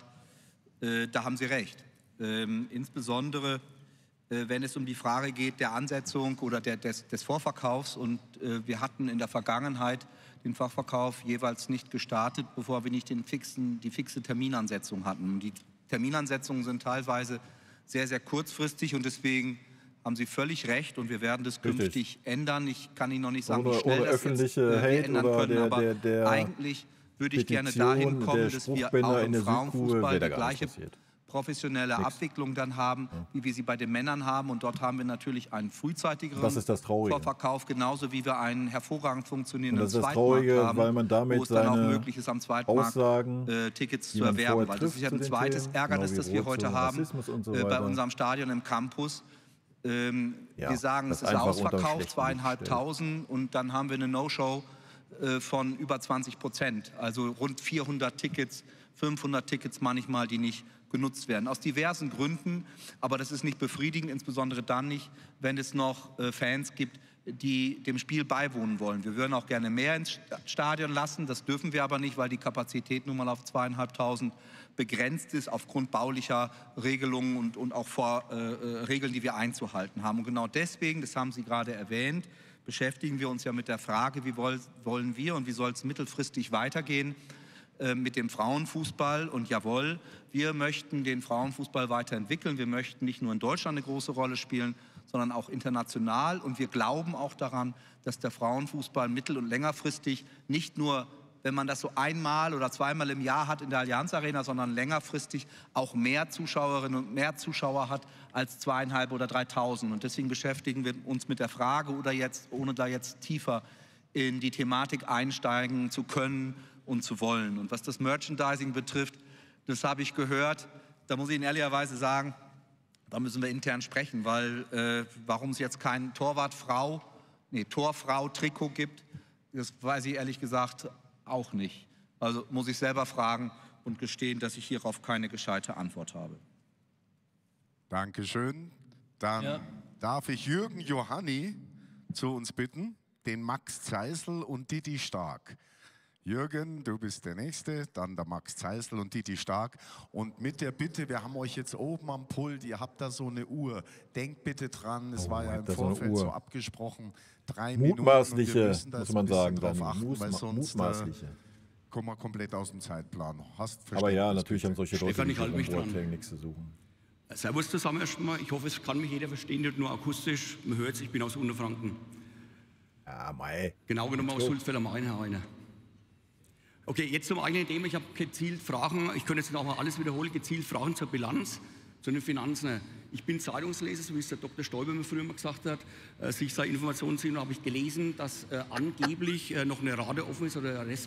da haben Sie recht. Insbesondere, wenn es um die Frage geht der Ansetzung oder des Vorverkaufs. Und wir hatten in der Vergangenheit den Vorverkauf jeweils nicht gestartet, bevor wir nicht die fixe Terminansetzung hatten. Und die Terminansetzungen sind teilweise sehr, sehr kurzfristig und deswegen haben Sie völlig recht und wir werden das künftig ändern. Ich kann Ihnen noch nicht sagen, wie schnell das jetzt ändern können, aber eigentlich würde ich gerne dahin kommen, dass wir auch im Frauenfußball die gleiche professionelle Abwicklung dann haben, wie wir sie bei den Männern haben. Und dort haben wir natürlich einen frühzeitigeren Vorverkauf, genauso wie wir einen hervorragend funktionierenden Zweitmarkt haben,
weil man damit
wo es dann auch möglich ist, am Zweitmarkt Tickets zu erwerben. Weil das ist ja ein zweites Ärgernis, das wir heute haben bei unserem Stadion im Campus. Wir sagen, es ist ausverkauft, 2.500 und dann haben wir eine No-Show von über 20%, also rund 400 Tickets, 500 Tickets manchmal, die nicht genutzt werden. Aus diversen Gründen, aber das ist nicht befriedigend, insbesondere dann nicht, wenn es noch Fans gibt, die dem Spiel beiwohnen wollen. Wir würden auch gerne mehr ins Stadion lassen, das dürfen wir aber nicht, weil die Kapazität nun mal auf 2.500 begrenzt ist aufgrund baulicher Regelungen und auch Regeln, die wir einzuhalten haben. Und genau deswegen, das haben Sie gerade erwähnt, beschäftigen wir uns ja mit der Frage, wie wollen wir und wie soll es mittelfristig weitergehen mit dem Frauenfußball. Und jawohl, wir möchten den Frauenfußball weiterentwickeln. Wir möchten nicht nur in Deutschland eine große Rolle spielen, sondern auch international. Und wir glauben auch daran, dass der Frauenfußball mittel- und längerfristig nicht nur, wenn man das so einmal oder zweimal im Jahr hat in der Allianz Arena, sondern längerfristig auch mehr Zuschauerinnen und mehr Zuschauer hat als 2.500 oder 3.000. Und deswegen beschäftigen wir uns mit der Frage, ohne da jetzt tiefer in die Thematik einsteigen zu können und zu wollen. Und was das Merchandising betrifft, das habe ich gehört, da muss ich Ihnen ehrlicherweise sagen, da müssen wir intern sprechen, weil warum es jetzt kein Torfrau-Trikot gibt, das weiß ich ehrlich gesagt auch nicht. Also muss ich selber fragen und gestehen, dass ich hierauf keine gescheite Antwort habe.
Dankeschön. Dann darf ich Jürgen Johanni zu uns bitten, den Max Zeisel und Didi Stark. Jürgen, du bist der Nächste, dann der Max Zeisel und Didi Stark. Und mit der Bitte, wir haben euch jetzt oben am Pult, ihr habt da so eine Uhr. Denkt bitte dran, es war ja im Vorfeld so abgesprochen, 3
mutmaßliche,
Minuten.
Muss man sagen,
drauf achten, weil sonst
mutmaßliche.
Kommen wir komplett aus dem Zeitplan.
Aber ja, natürlich haben solche Leute nichts zu suchen.
Servus zusammen erstmal. Ich hoffe, es kann mich jeder verstehen, nicht nur akustisch. Man hört es, ich bin aus Unterfranken.
Ja, mei.
Genau genommen aus Sulzfeld am Main, Herr Heine. Okay, jetzt zum eigenen Thema. Ich habe gezielt Fragen, ich könnte jetzt noch mal alles wiederholen, gezielt Fragen zur Bilanz, zu den Finanzen. Ich bin Zeitungsleser, so wie es der Dr. Stoiber mir früher mal gesagt hat. Sich seine Informationen ziehen, habe ich gelesen, dass angeblich noch eine Rate offen ist oder eine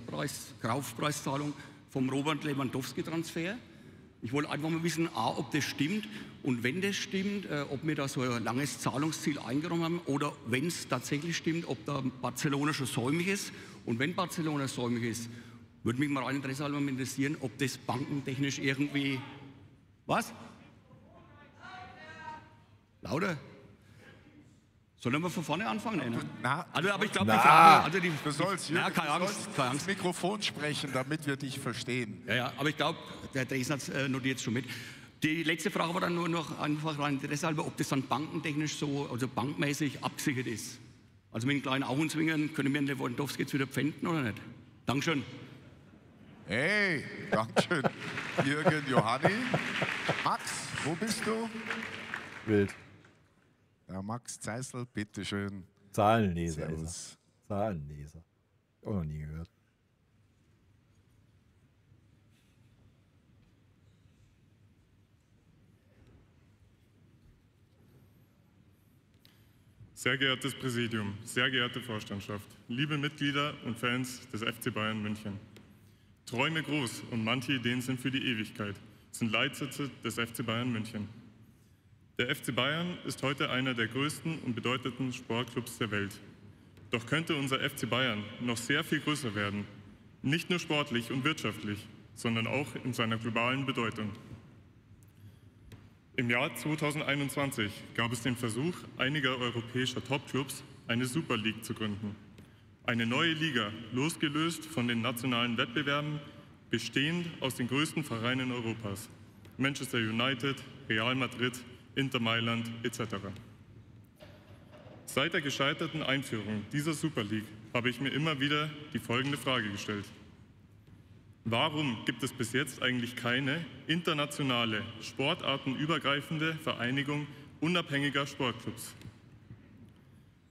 Kaufpreiszahlung vom Robert Lewandowski-Transfer. Ich wollte einfach mal wissen, ob das stimmt und wenn das stimmt, ob wir da so ein langes Zahlungsziel eingeräumt haben oder wenn es tatsächlich stimmt, ob da Barcelona schon säumig ist. Und wenn Barcelona säumig ist, würde mich mal rein Interesse halber interessieren, ob das bankentechnisch irgendwie... Was? Lauter? Sollen wir von vorne anfangen? Aber ich glaube,
du sollst ins Mikrofon sprechen, damit wir dich verstehen.
Ja, aber ich glaube, der Dresden hat notiert schon mit. Die letzte Frage war dann nur noch einfach rein Interesse halber, ob das dann bankentechnisch so, also bankmäßig abgesichert ist. Also mit einem kleinen Augenzwinkern können wir den Lewandowski jetzt wieder pfänden oder nicht? Dankeschön.
Hey, Dankeschön. Jürgen Johanni. Max, wo bist du?
Wild.
Ja, Max Zeissel, bitteschön.
Zahlenleser ist er. Zahlenleser. Auch noch nie gehört.
Sehr geehrtes Präsidium, sehr geehrte Vorstandschaft, liebe Mitglieder und Fans des FC Bayern München. Träume groß und manche Ideen sind für die Ewigkeit, sind Leitsätze des FC Bayern München. Der FC Bayern ist heute einer der größten und bedeutendsten Sportclubs der Welt. Doch könnte unser FC Bayern noch sehr viel größer werden, nicht nur sportlich und wirtschaftlich, sondern auch in seiner globalen Bedeutung. Im Jahr 2021 gab es den Versuch einiger europäischer Topclubs, eine Super League zu gründen. Eine neue Liga, losgelöst von den nationalen Wettbewerben, bestehend aus den größten Vereinen Europas: Manchester United, Real Madrid, Inter Mailand etc. Seit der gescheiterten Einführung dieser Super League habe ich mir immer wieder die folgende Frage gestellt. Warum gibt es bis jetzt eigentlich keine internationale, sportartenübergreifende Vereinigung unabhängiger Sportclubs?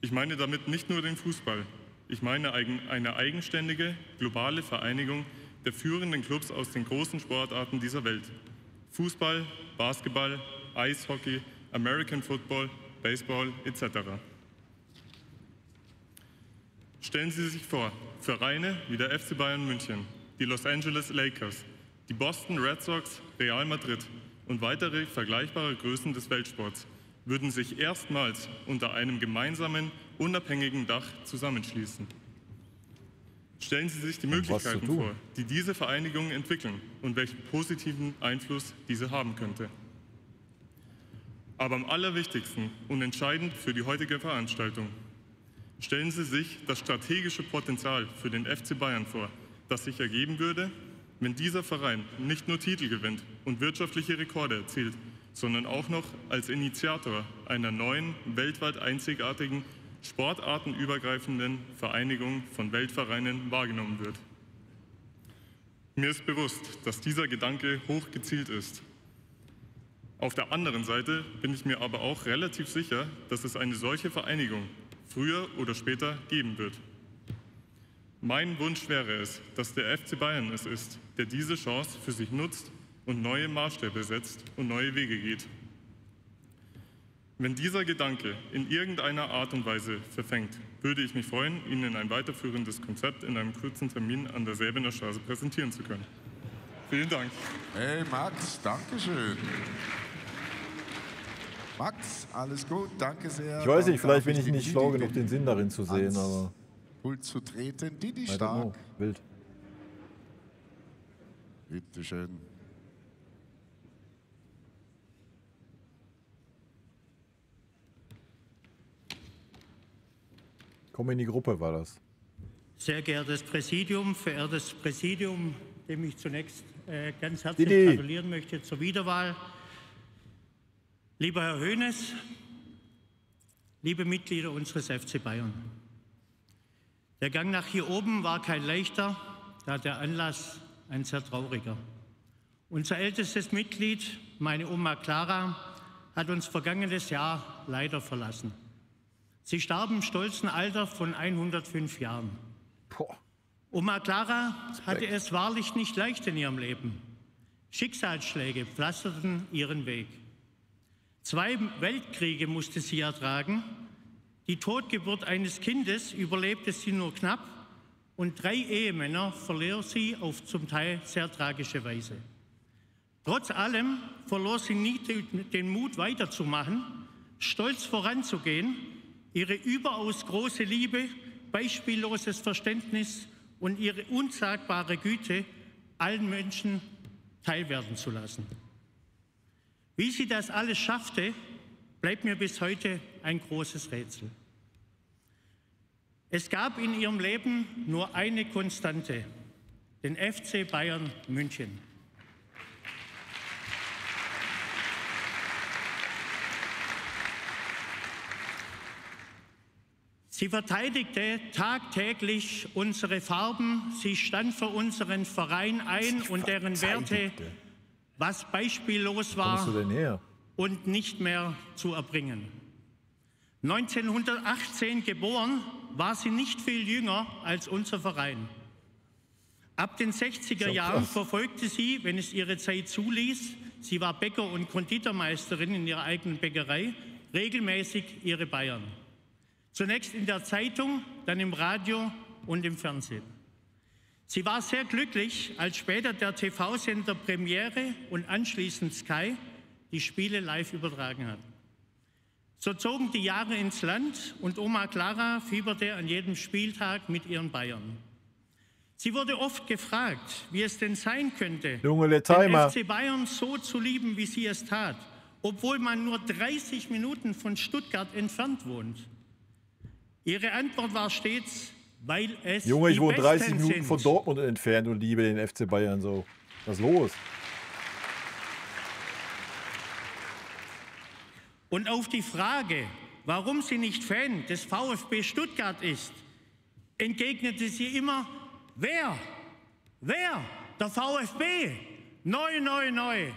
Ich meine damit nicht nur den Fußball. Ich meine eine eigenständige, globale Vereinigung der führenden Clubs aus den großen Sportarten dieser Welt. Fußball, Basketball, Eishockey, American Football, Baseball etc. Stellen Sie sich vor, Vereine wie der FC Bayern München, die Los Angeles Lakers, die Boston Red Sox, Real Madrid und weitere vergleichbare Größen des Weltsports würden sich erstmals unter einem gemeinsamen, unabhängigen Dach zusammenschließen. Stellen Sie sich die Möglichkeiten vor, die diese Vereinigungen entwickeln und welchen positiven Einfluss diese haben könnte. Aber am allerwichtigsten und entscheidend für die heutige Veranstaltung: Stellen Sie sich das strategische Potenzial für den FC Bayern vor, das sich ergeben würde, wenn dieser Verein nicht nur Titel gewinnt und wirtschaftliche Rekorde erzielt, sondern auch noch als Initiator einer neuen, weltweit einzigartigen, sportartenübergreifenden Vereinigung von Weltvereinen wahrgenommen wird. Mir ist bewusst, dass dieser Gedanke hoch gezielt ist. Auf der anderen Seite bin ich mir aber auch relativ sicher, dass es eine solche Vereinigung früher oder später geben wird. Mein Wunsch wäre es, dass der FC Bayern es ist, der diese Chance für sich nutzt und neue Maßstäbe setzt und neue Wege geht. Wenn dieser Gedanke in irgendeiner Art und Weise verfängt, würde ich mich freuen, Ihnen ein weiterführendes Konzept in einem kurzen Termin an der Säbener Straße präsentieren zu können. Vielen Dank.
Hey Max, danke schön. Max, alles gut, danke sehr.
Ich weiß nicht, vielleicht bin ich nicht schlau genug, den Sinn darin zu sehen, aber...
Pult zu treten, Didi Stark.
Wild.
Bitte schön.
Komm in die Gruppe, war das.
Sehr geehrtes Präsidium, verehrtes Präsidium, dem ich zunächst ganz herzlich gratulieren möchte zur Wiederwahl. Lieber Herr Hoeneß, liebe Mitglieder unseres FC Bayern. Der Gang nach hier oben war kein leichter, da der Anlass ein sehr trauriger. Unser ältestes Mitglied, meine Oma Clara, hat uns vergangenes Jahr leider verlassen. Sie starb im stolzen Alter von 105 Jahren. Oma Clara hatte es wahrlich nicht leicht in ihrem Leben. Schicksalsschläge pflasterten ihren Weg. 2 Weltkriege musste sie ertragen. Die Totgeburt eines Kindes überlebte sie nur knapp und 3 Ehemänner verlor sie auf zum Teil sehr tragische Weise. Trotz allem verlor sie nie den Mut weiterzumachen, stolz voranzugehen, ihre überaus große Liebe, beispielloses Verständnis und ihre unsagbare Güte allen Menschen teilwerden zu lassen. Wie sie das alles schaffte, bleibt mir bis heute ein großes Rätsel. Es gab in ihrem Leben nur eine Konstante, den FC Bayern München. Sie verteidigte tagtäglich unsere Farben, sie stand für unseren Verein ein und deren Werte, was beispiellos war und nicht mehr zu erbringen. 1918 geboren, war sie nicht viel jünger als unser Verein. Ab den 60er Jahren verfolgte sie, wenn es ihre Zeit zuließ, sie war Bäcker- und Konditormeisterin in ihrer eigenen Bäckerei, regelmäßig ihre Bayern. Zunächst in der Zeitung, dann im Radio und im Fernsehen. Sie war sehr glücklich, als später der TV-Sender Premiere und anschließend Sky die Spiele live übertragen hat. So zogen die Jahre ins Land und Oma Clara fieberte an jedem Spieltag mit ihren Bayern. Sie wurde oft gefragt, wie es denn sein könnte, den FC Bayern so zu lieben, wie sie es tat, obwohl man nur 30 Minuten von Stuttgart entfernt wohnt. Ihre Antwort war stets, weil es
Junge, ich wohne 30 Minuten
sind.
von Dortmund entfernt und liebe den FC Bayern so. Was ist los?
Und auf die Frage, warum sie nicht Fan des VfB Stuttgart ist, entgegnete sie immer, wer? Der VfB? Neu.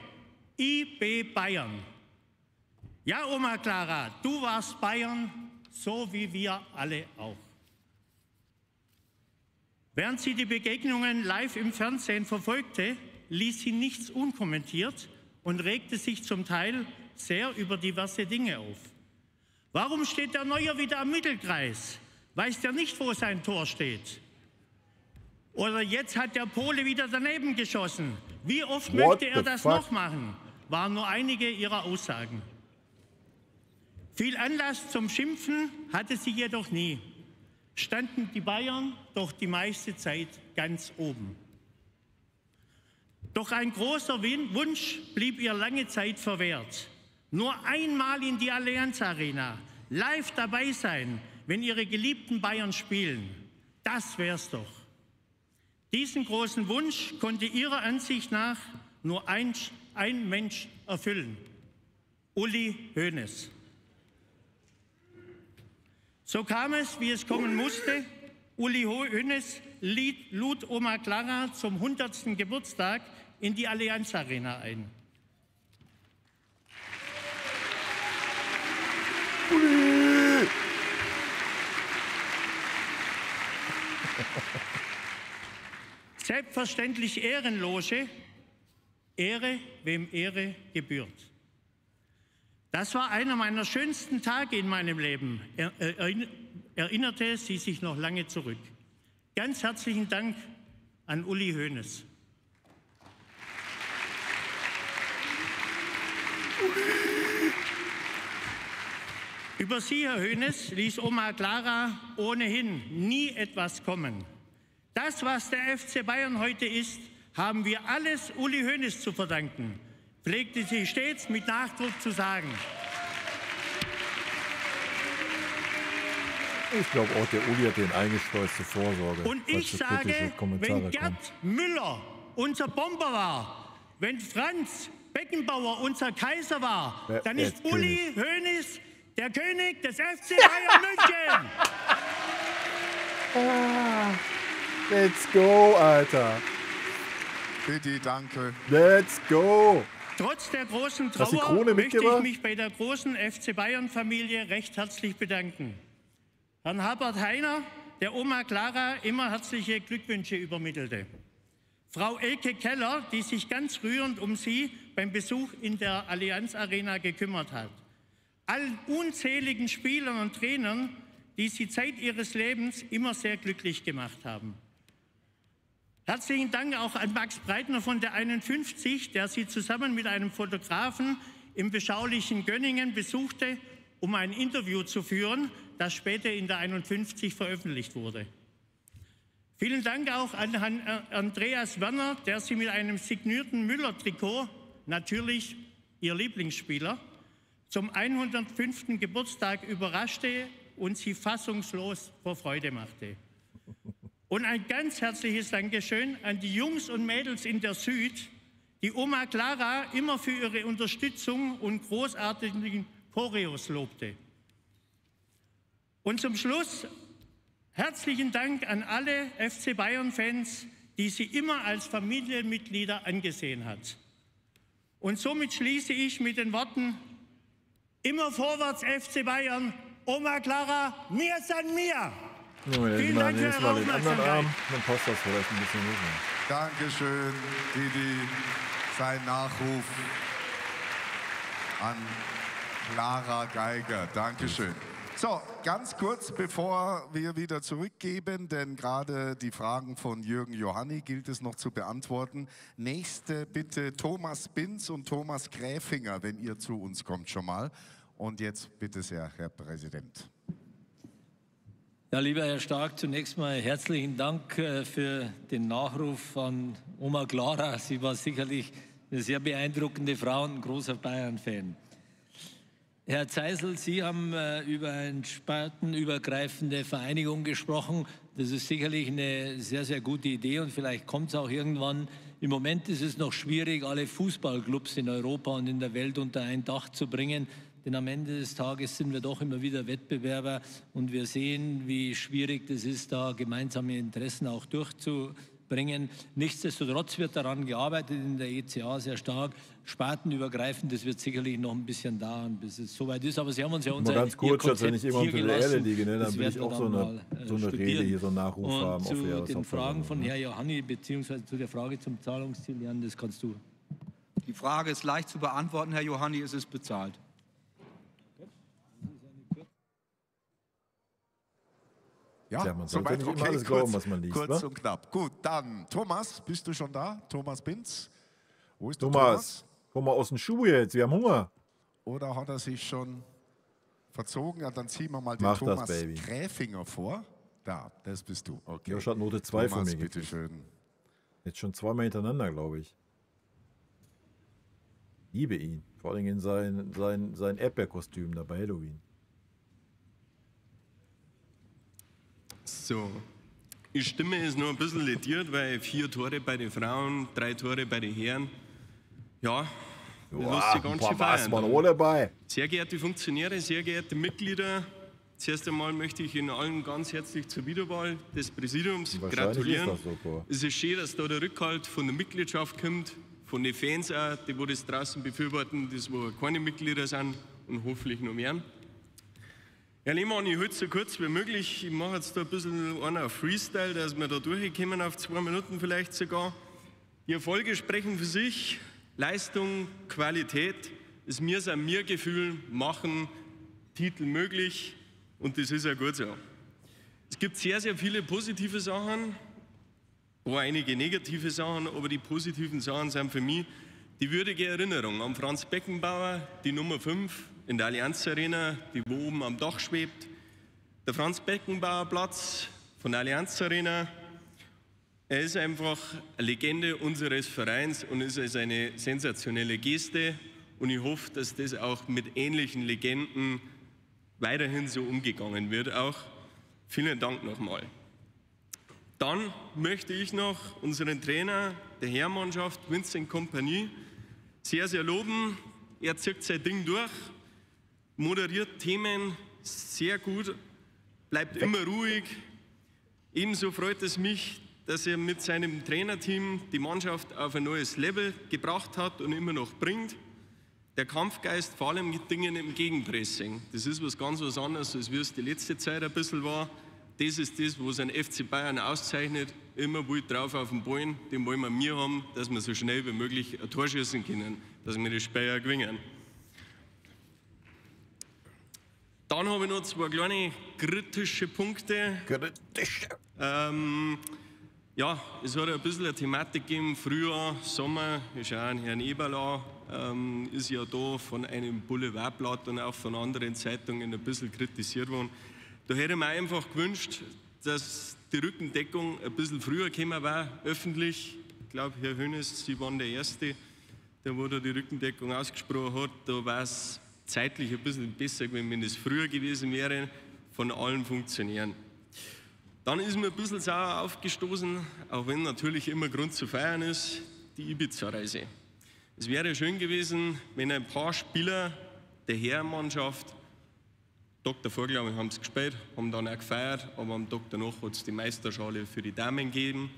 IB Bayern. Ja, Oma Clara, du warst Bayern, so wie wir alle auch. Während sie die Begegnungen live im Fernsehen verfolgte, ließ sie nichts unkommentiert und regte sich zum Teil sehr über diverse Dinge auf. Warum steht der Neuer wieder am Mittelkreis? Weiß der nicht, wo sein Tor steht? Oder jetzt hat der Pole wieder daneben geschossen. Wie oft möchte er das noch machen? Waren nur einige ihrer Aussagen. Viel Anlass zum Schimpfen hatte sie jedoch nie. Standen die Bayern doch die meiste Zeit ganz oben. Doch ein großer Wunsch blieb ihr lange Zeit verwehrt. Nur einmal in die Allianz Arena, live dabei sein, wenn ihre geliebten Bayern spielen. Das wär's doch. Diesen großen Wunsch konnte ihrer Ansicht nach nur ein Mensch erfüllen. Uli Hoeneß. So kam es, wie es kommen musste. Uli Hoeneß lud Oma Clara zum 100. Geburtstag in die Allianz Arena ein.
Uli!
Selbstverständlich Ehrenloge, Ehre, wem Ehre gebührt. Das war einer meiner schönsten Tage in meinem Leben, erinnerte sie sich noch lange zurück. Ganz herzlichen Dank an Uli Hoeneß. Über Sie, Herr Hoeneß, ließ Oma Clara ohnehin nie etwas kommen. Das, was der FC Bayern heute ist, haben wir alles Uli Hoeneß zu verdanken, pflegte sie stets mit Nachdruck zu sagen.
Ich glaube auch, der Uli hat den eingeschleuste Vorsorge.
Und ich sage, wenn Gerd Müller unser Bomber war, wenn Franz Beckenbauer unser Kaiser war, dann ist Uli Hoeneß der König des FC Bayern München.
Let's go, Alter.
Bitte, danke.
Let's go.
Trotz der großen Trauer möchte ich mich bei der großen FC Bayern-Familie recht herzlich bedanken. Herrn Herbert Heiner, der Oma Clara immer herzliche Glückwünsche übermittelte. Frau Elke Keller, die sich ganz rührend um sie beim Besuch in der Allianz Arena gekümmert hat. Allen unzähligen Spielern und Trainern, die sie Zeit ihres Lebens immer sehr glücklich gemacht haben. Herzlichen Dank auch an Max Breitner von der 51, der sie zusammen mit einem Fotografen im beschaulichen Gönningen besuchte, um ein Interview zu führen, das später in der 51 veröffentlicht wurde. Vielen Dank auch an Herrn Andreas Werner, der sie mit einem signierten Müller-Trikot, natürlich ihr Lieblingsspieler, zum 105. Geburtstag überraschte und sie fassungslos vor Freude machte. Und ein ganz herzliches Dankeschön an die Jungs und Mädels in der Süd, die Oma Clara immer für ihre Unterstützung und großartigen Choreos lobte. Und zum Schluss herzlichen Dank an alle FC Bayern-Fans, die sie immer als Familienmitglieder angesehen hat. Und somit schließe ich mit den Worten: Immer vorwärts, FC Bayern, Oma Clara, mir san mir!
Vielen Dank für Ihre Aufmerksamkeit. Dann passt das vielleicht ein bisschen nicht mehr.
Dankeschön, Didi. Sein Nachruf an Clara Geiger. Dankeschön. So, ganz kurz, bevor wir wieder zurückgeben, denn gerade die Fragen von Jürgen Johanni gilt es noch zu beantworten. Nächste bitte Thomas Binz und Thomas Gräfinger, wenn ihr zu uns kommt schon mal. Und jetzt bitte sehr, Herr Präsident.
Ja, lieber Herr Stark, zunächst mal herzlichen Dank für den Nachruf an Oma Clara. Sie war sicherlich eine sehr beeindruckende Frau und ein großer Bayern-Fan. Herr Zeisel, Sie haben über eine spartenübergreifende Vereinigung gesprochen. Das ist sicherlich eine sehr, sehr gute Idee und vielleicht kommt es auch irgendwann. Im Moment ist es noch schwierig, alle Fußballclubs in Europa und in der Welt unter ein Dach zu bringen. Denn am Ende des Tages sind wir doch immer wieder Wettbewerber und wir sehen, wie schwierig es ist, da gemeinsame Interessen auch durchzubringen. Nichtsdestotrotz wird daran gearbeitet in der ECA sehr stark, spartenübergreifend. Das wird sicherlich noch ein bisschen dauern, bis es soweit ist. Aber Sie haben uns ja unser
ganz kurz,
Konzept
wenn ich immer
hier gelassen.
Liege, ne, dann will ich auch so eine Rede hier, so einen Nachruf
und
haben.
Zu den Fragen von Herrn Johanni, beziehungsweise zu der Frage zum Zahlungsziel, Jan, das kannst du.
Die Frage ist leicht zu beantworten, Herr Johanni, es ist bezahlt.
Ja,
man sollte nicht immer alles glauben, was man liest.
Kurz und knapp. Gut, dann Thomas, bist du schon da? Thomas Binz? Wo ist
Thomas? Komm mal aus dem Schuh jetzt, wir haben Hunger.
Oder hat er sich schon verzogen? Ja, dann ziehen wir mal den Thomas Gräfinger vor. Da, das bist du. Okay.
Josh hat Note 2 von mir.
Bitte schön.
Jetzt schon zweimal hintereinander, glaube ich. Liebe ihn. Vor allem in sein Erdbeerkostüm da bei Halloween.
So, die Stimme ist noch ein bisschen lediert, weil 4 Tore bei den Frauen, 3 Tore bei den Herren. Ja, ganz schön feiern.
Dabei.
Sehr geehrte Funktionäre, sehr geehrte Mitglieder, zuerst einmal möchte ich Ihnen allen ganz herzlich zur Wiederwahl des Präsidiums gratulieren. Es ist schön, dass da der Rückhalt von der Mitgliedschaft kommt, von den Fans auch, die das draußen befürworten, das wo keine Mitglieder sind und hoffentlich noch mehr. Ja, Lehmann, ich halte es so kurz wie möglich. Ich mache jetzt da ein bisschen auf Freestyle, dass wir da durchkommen, auf 2 Minuten vielleicht sogar. Die Erfolge sprechen für sich. Leistung, Qualität, das Mir sein Mir-Gefühl machen Titel möglich und das ist ja gut so. Es gibt sehr, sehr viele positive Sachen, auch einige negative Sachen, aber die positiven Sachen sind für mich die würdige Erinnerung an Franz Beckenbauer, die Nummer 5 in der Allianz Arena, die wo oben am Dach schwebt. Der Franz Beckenbauer Platz von der Allianz Arena. Er ist einfach eine Legende unseres Vereins und es ist eine sensationelle Geste. Und ich hoffe, dass das auch mit ähnlichen Legenden weiterhin so umgegangen wird. Auch vielen Dank nochmal. Dann möchte ich noch unseren Trainer der Herrenmannschaft, Vincent Kompanie, sehr, sehr loben. Er zieht sein Ding durch, moderiert Themen sehr gut, bleibt immer ruhig. Ebenso freut es mich, dass er mit seinem Trainerteam die Mannschaft auf ein neues Level gebracht hat und immer noch bringt. Der Kampfgeist, vor allem mit Dingen im Gegenpressing. Das ist was ganz was anderes, als wie es die letzte Zeit ein bisschen war. Das ist das, was ein FC Bayern auszeichnet. Immer wild drauf auf den Ballen, den wollen wir haben, dass wir so schnell wie möglich ein Tor schießen können, dass wir das Spiel auch gewinnen. Dann habe ich noch zwei kleine kritische Punkte. Ja, es hat ein bisschen eine Thematik gegeben, Frühjahr, Sommer, ich schaue an Herrn Eberla, ist ja da von einem Boulevardblatt und auch von anderen Zeitungen ein bisschen kritisiert worden. Da hätte ich mir einfach gewünscht, dass die Rückendeckung ein bisschen früher gekommen war, öffentlich. Ich glaube, Herr Hoeneß, Sie waren der Erste, der wo da die Rückendeckung ausgesprochen hat. Da war es zeitlich ein bisschen besser, wenn das früher gewesen wäre, von allen Funktionären. Dann ist mir ein bisschen sauer aufgestoßen, auch wenn natürlich immer Grund zu feiern ist, die Ibiza-Reise. Es wäre schön gewesen, wenn ein paar Spieler der Herrenmannschaft, Tag davor, glaube ich, haben es gespielt, haben dann auch gefeiert, aber am Tag danach hat es die Meisterschale für die Damen gegeben.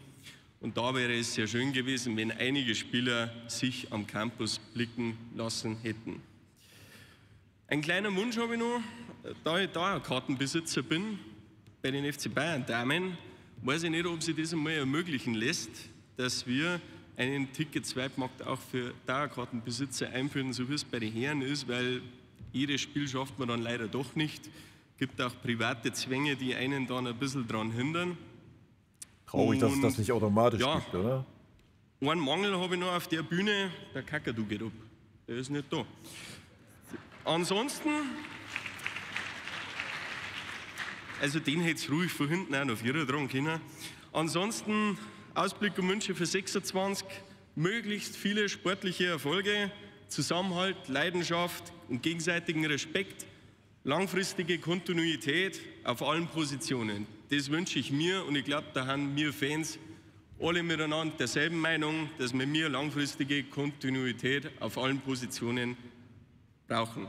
Und da wäre es sehr schön gewesen, wenn einige Spieler sich am Campus blicken lassen hätten. Ein kleiner Wunsch habe ich noch, da ich da Kartenbesitzer bin, bei den FC Bayern Damen, weiß ich nicht, ob sich das einmal ermöglichen lässt, dass wir einen Ticket-Zweitmarkt auch für Dauerkartenbesitzer einführen, so wie es bei den Herren ist, weil jedes Spiel schafft man dann leider doch nicht. Es gibt auch private Zwänge, die einen dann ein bisschen daran hindern.
Traurig, dass es das nicht automatisch gibt, oder?
Einen Mangel habe ich noch auf der Bühne, der Kakadu geht ab. Der ist nicht da. Ansonsten, also den hätte es ruhig von hinten auch noch 4 dran können. Ansonsten Ausblick und Wünsche für 26, möglichst viele sportliche Erfolge, Zusammenhalt, Leidenschaft und gegenseitigen Respekt, langfristige Kontinuität auf allen Positionen. Das wünsche ich mir und ich glaube, da haben wir Fans alle miteinander derselben Meinung, dass wir mehr langfristige Kontinuität auf allen Positionen brauchen.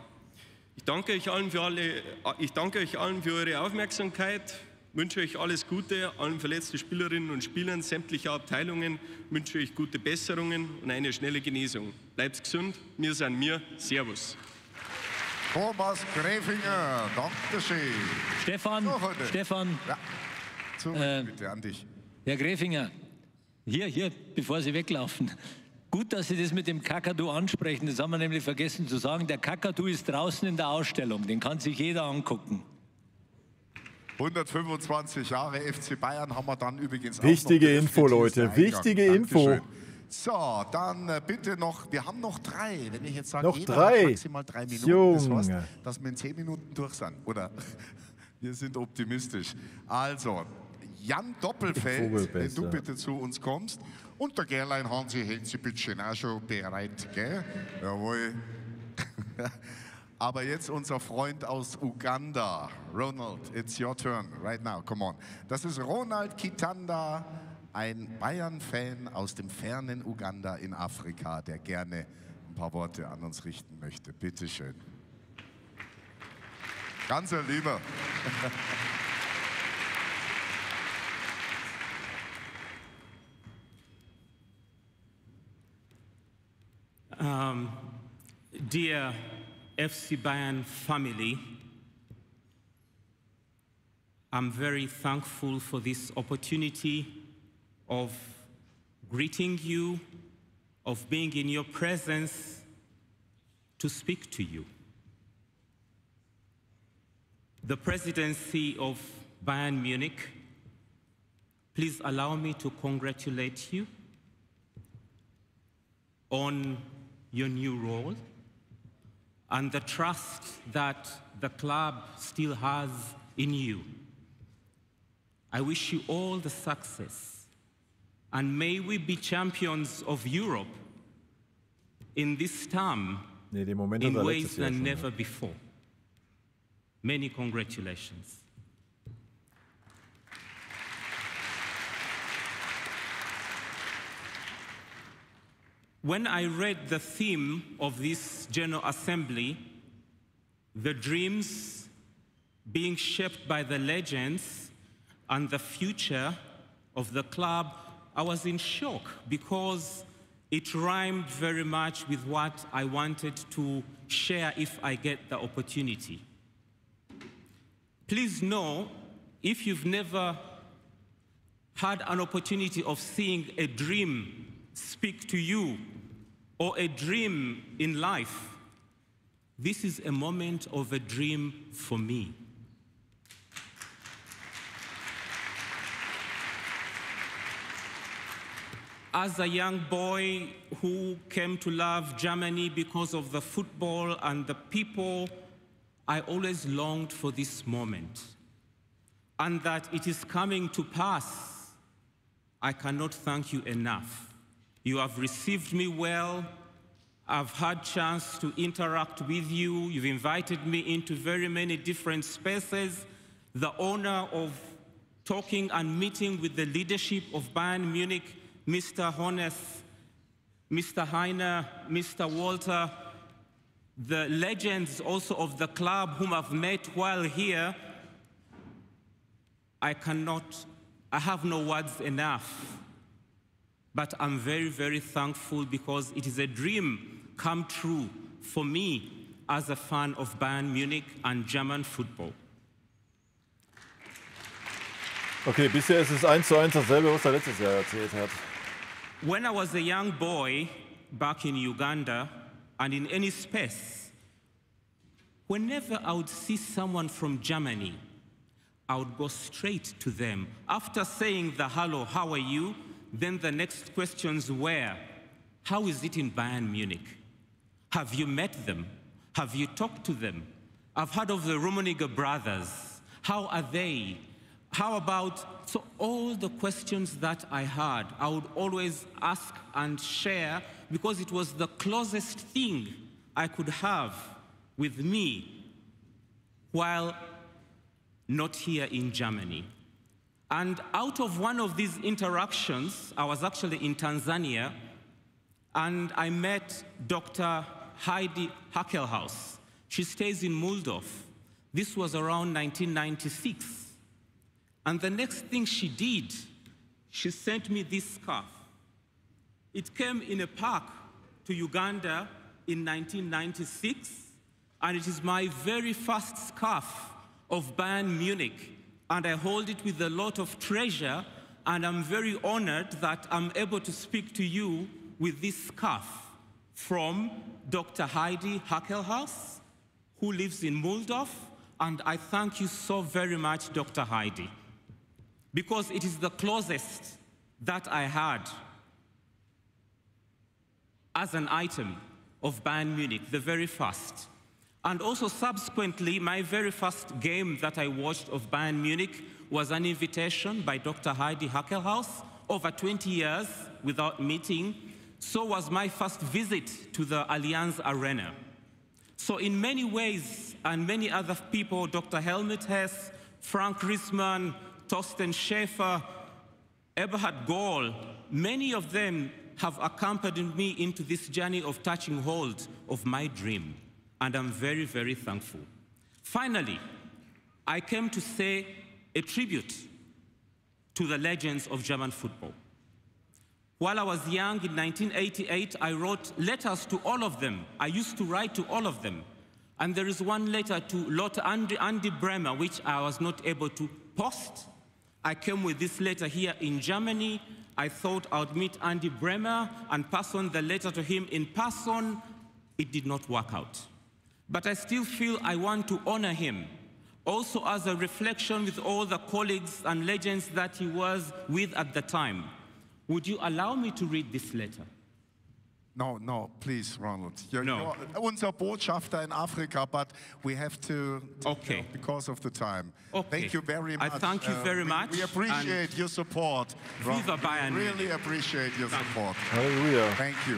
Ich danke euch allen für eure Aufmerksamkeit, wünsche euch alles Gute, allen verletzten Spielerinnen und Spielern sämtlicher Abteilungen wünsche euch gute Besserungen und eine schnelle Genesung. Bleibt gesund, wir sind wir. Servus.
Thomas Gräfinger, Dankeschön.
Stefan,
ja. Bitte an dich.
Herr Gräfinger, hier, bevor Sie weglaufen. Gut, dass Sie das mit dem Kakadu ansprechen, das haben wir nämlich vergessen zu sagen. Der Kakadu ist draußen in der Ausstellung, den kann sich jeder angucken.
125 Jahre FC Bayern haben wir dann übrigens auch
wichtige Info, Leute, wichtige Info.
So, dann bitte noch, wir haben noch 3. Wenn ich jetzt sage,
noch
jeder
3.
Hat maximal 3 Minuten, das heißt, dass wir in 10 Minuten durch sind. Oder wir sind optimistisch. Also, Jan Doppelfeld, wenn du bitte zu uns kommst. Und der Gerlein Hansi hält sich bitte auch schon bereit, gell? Jawohl. Aber jetzt unser Freund aus Uganda. Ronald, it's your turn right now, come on. Das ist Ronald Kitanda, ein Bayern-Fan aus dem fernen Uganda in Afrika, der gerne ein paar Worte an uns richten möchte. Bitte schön. Ganz lieber.
Dear FC Bayern family, I'm very thankful for this opportunity of greeting you, of being in your presence to speak to you. The presidency of Bayern Munich, please allow me to congratulate you on your new role and the trust that the club still has in you. I wish you all the success, and may we be champions of Europe in this term in ways than never before. Many congratulations. When I read the theme of this General Assembly, the dreams being shaped by the legends and the future of the club, I was in shock because it rhymed very much with what I wanted to share if I get the opportunity. Please know, if you've never had an opportunity of seeing a dream speak to you or a dream in life, this is a moment of a dream for me. As a young boy who came to love Germany because of the football and the people, I always longed for this moment. And that it is coming to pass, I cannot thank you enough. You have received me well. I've had chance to interact with you. You've invited me into very many different spaces. The honor of talking and meeting with the leadership of Bayern Munich, Mr. Hoeneß, Mr. Heiner, Mr. Walter, the legends also of the club whom I've met while here. I have no words enough, but I'm very, very thankful because it is a dream come true for me as a fan of Bayern Munich and German football.
Okay, bisher ist es 1:1 dasselbe, was er letztes Jahr erzählt hat.
When I was a young boy back in Uganda and in any space, whenever I would see someone from Germany, I would go straight to them. After saying the hello, how are you? Then the next questions were, how is it in Bayern Munich? Have you met them? Have you talked to them? I've heard of the Rummenigge brothers. How are they? How about, so all the questions that I had, I would always ask and share because it was the closest thing I could have with me while not here in Germany. And out of one of these interactions, I was actually in Tanzania, and I met Dr. Heidi Hackelhaus. She stays in Muldorf. This was around 1996. And the next thing she did, she sent me this scarf. It came in a pack to Uganda in 1996, and it is my very first scarf of Bayern Munich, and I hold it with a lot of treasure, and I'm very honored that I'm able to speak to you with this scarf from Dr. Heidi Hackelhaus, who lives in Muldorf, and I thank you so very much, Dr. Heidi, because it is the closest that I had as an item of Bayern Munich, the very first. And also subsequently, my very first game that I watched of Bayern Munich was an invitation by Dr. Heidi Hackelhaus, over 20 years without meeting. So was my first visit to the Allianz Arena. So in many ways, and many other people, Dr. Helmut Hess, Frank Riesmann, Thorsten Schäfer, Eberhard Gohl, many of them have accompanied me into this journey of touching hold of my dream. And I'm very, very thankful. Finally, I came to say a tribute to the legends of German football. While I was young in 1988, I wrote letters to all of them. I used to write to all of them. And there is one letter to Lord Andy Bremer, which I was not able to post. I came with this letter here in Germany. I thought I would meet Andy Bremer and pass on the letter to him in person. It did not work out. But I still feel I want to honor him, also as a reflection with all the colleagues and legends that he was with at the time. Would you allow me to read this letter?
No, please, Ronald. You're unser Botschafter in Africa, but we have to,
okay,
because of the time.
Okay.
Thank you very much.
I thank you very much.
We appreciate your support.
Viva Bayern.
We really appreciate your support.
Halleluja.
Thank you.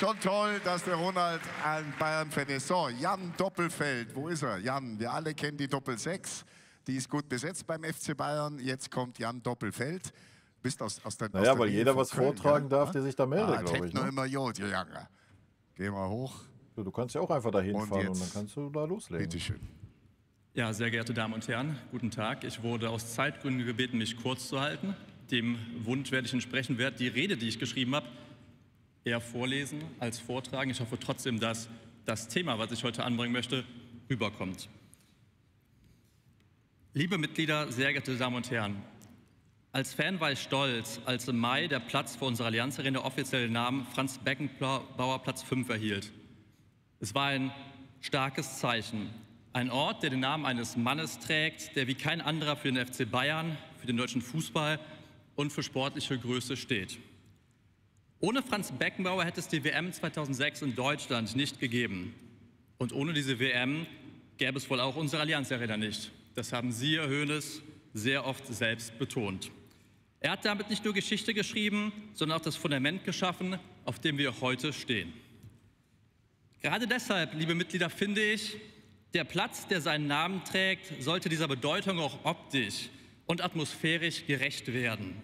Schon toll, dass der Ronald ein Bayern-Fan ist. So, Jan Doppelfeld, wo ist er? Jan, wir alle kennen die Doppel-6. Die ist gut besetzt beim FC Bayern. Jetzt kommt Jan Doppelfeld. Bist aus der
naja, weil jeder was Köln, vortragen darf, der sich da meldet, glaube ich.
Ne? Immer Jod, Junge. Geh mal hoch.
Du kannst ja auch einfach dahin fahren und dann kannst du da loslegen.
Bitteschön.
Ja, sehr geehrte Damen und Herren, guten Tag. Ich wurde aus Zeitgründen gebeten, mich kurz zu halten. Dem Wunsch werde ich entsprechen, werde die Rede, die ich geschrieben habe, eher vorlesen als vortragen. Ich hoffe trotzdem, dass das Thema, was ich heute anbringen möchte, rüberkommt. Liebe Mitglieder, sehr geehrte Damen und Herren, als Fan war ich stolz, als im Mai der Platz vor unserer Allianz Arena offiziell den Namen Franz Beckenbauer Platz 5 erhielt. Es war ein starkes Zeichen. Ein Ort, der den Namen eines Mannes trägt, der wie kein anderer für den FC Bayern, für den deutschen Fußball und für sportliche Größe steht. Ohne Franz Beckenbauer hätte es die WM 2006 in Deutschland nicht gegeben. Und ohne diese WM gäbe es wohl auch unsere Allianz Arena nicht. Das haben Sie, Herr Hoeneß, sehr oft selbst betont. Er hat damit nicht nur Geschichte geschrieben, sondern auch das Fundament geschaffen, auf dem wir heute stehen. Gerade deshalb, liebe Mitglieder, finde ich, der Platz, der seinen Namen trägt, sollte dieser Bedeutung auch optisch und atmosphärisch gerecht werden.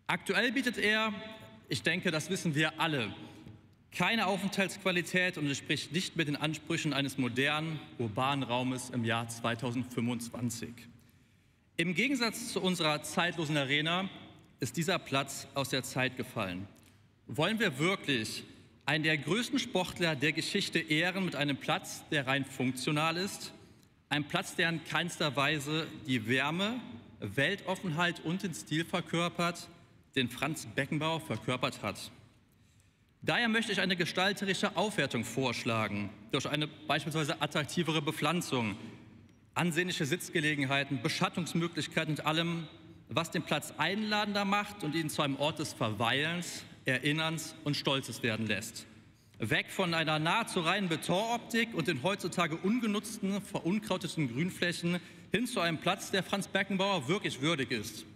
Aktuell bietet er, ich denke, das wissen wir alle, keine Aufenthaltsqualität und entspricht nicht mit den Ansprüchen eines modernen, urbanen Raumes im Jahr 2025. Im Gegensatz zu unserer zeitlosen Arena ist dieser Platz aus der Zeit gefallen. Wollen wir wirklich einen der größten Sportler der Geschichte ehren mit einem Platz, der rein funktional ist? Ein Platz, der in keinster Weise die Wärme, Weltoffenheit und den Stil verkörpert, den Franz Beckenbauer verkörpert hat. Daher möchte ich eine gestalterische Aufwertung vorschlagen, durch eine beispielsweise attraktivere Bepflanzung, ansehnliche Sitzgelegenheiten, Beschattungsmöglichkeiten und allem, was den Platz einladender macht und ihn zu einem Ort des Verweilens, Erinnerns und Stolzes werden lässt. Weg von einer nahezu reinen Betonoptik und den heutzutage ungenutzten, verunkrauteten Grünflächen hin zu einem Platz, der Franz Beckenbauer wirklich würdig ist.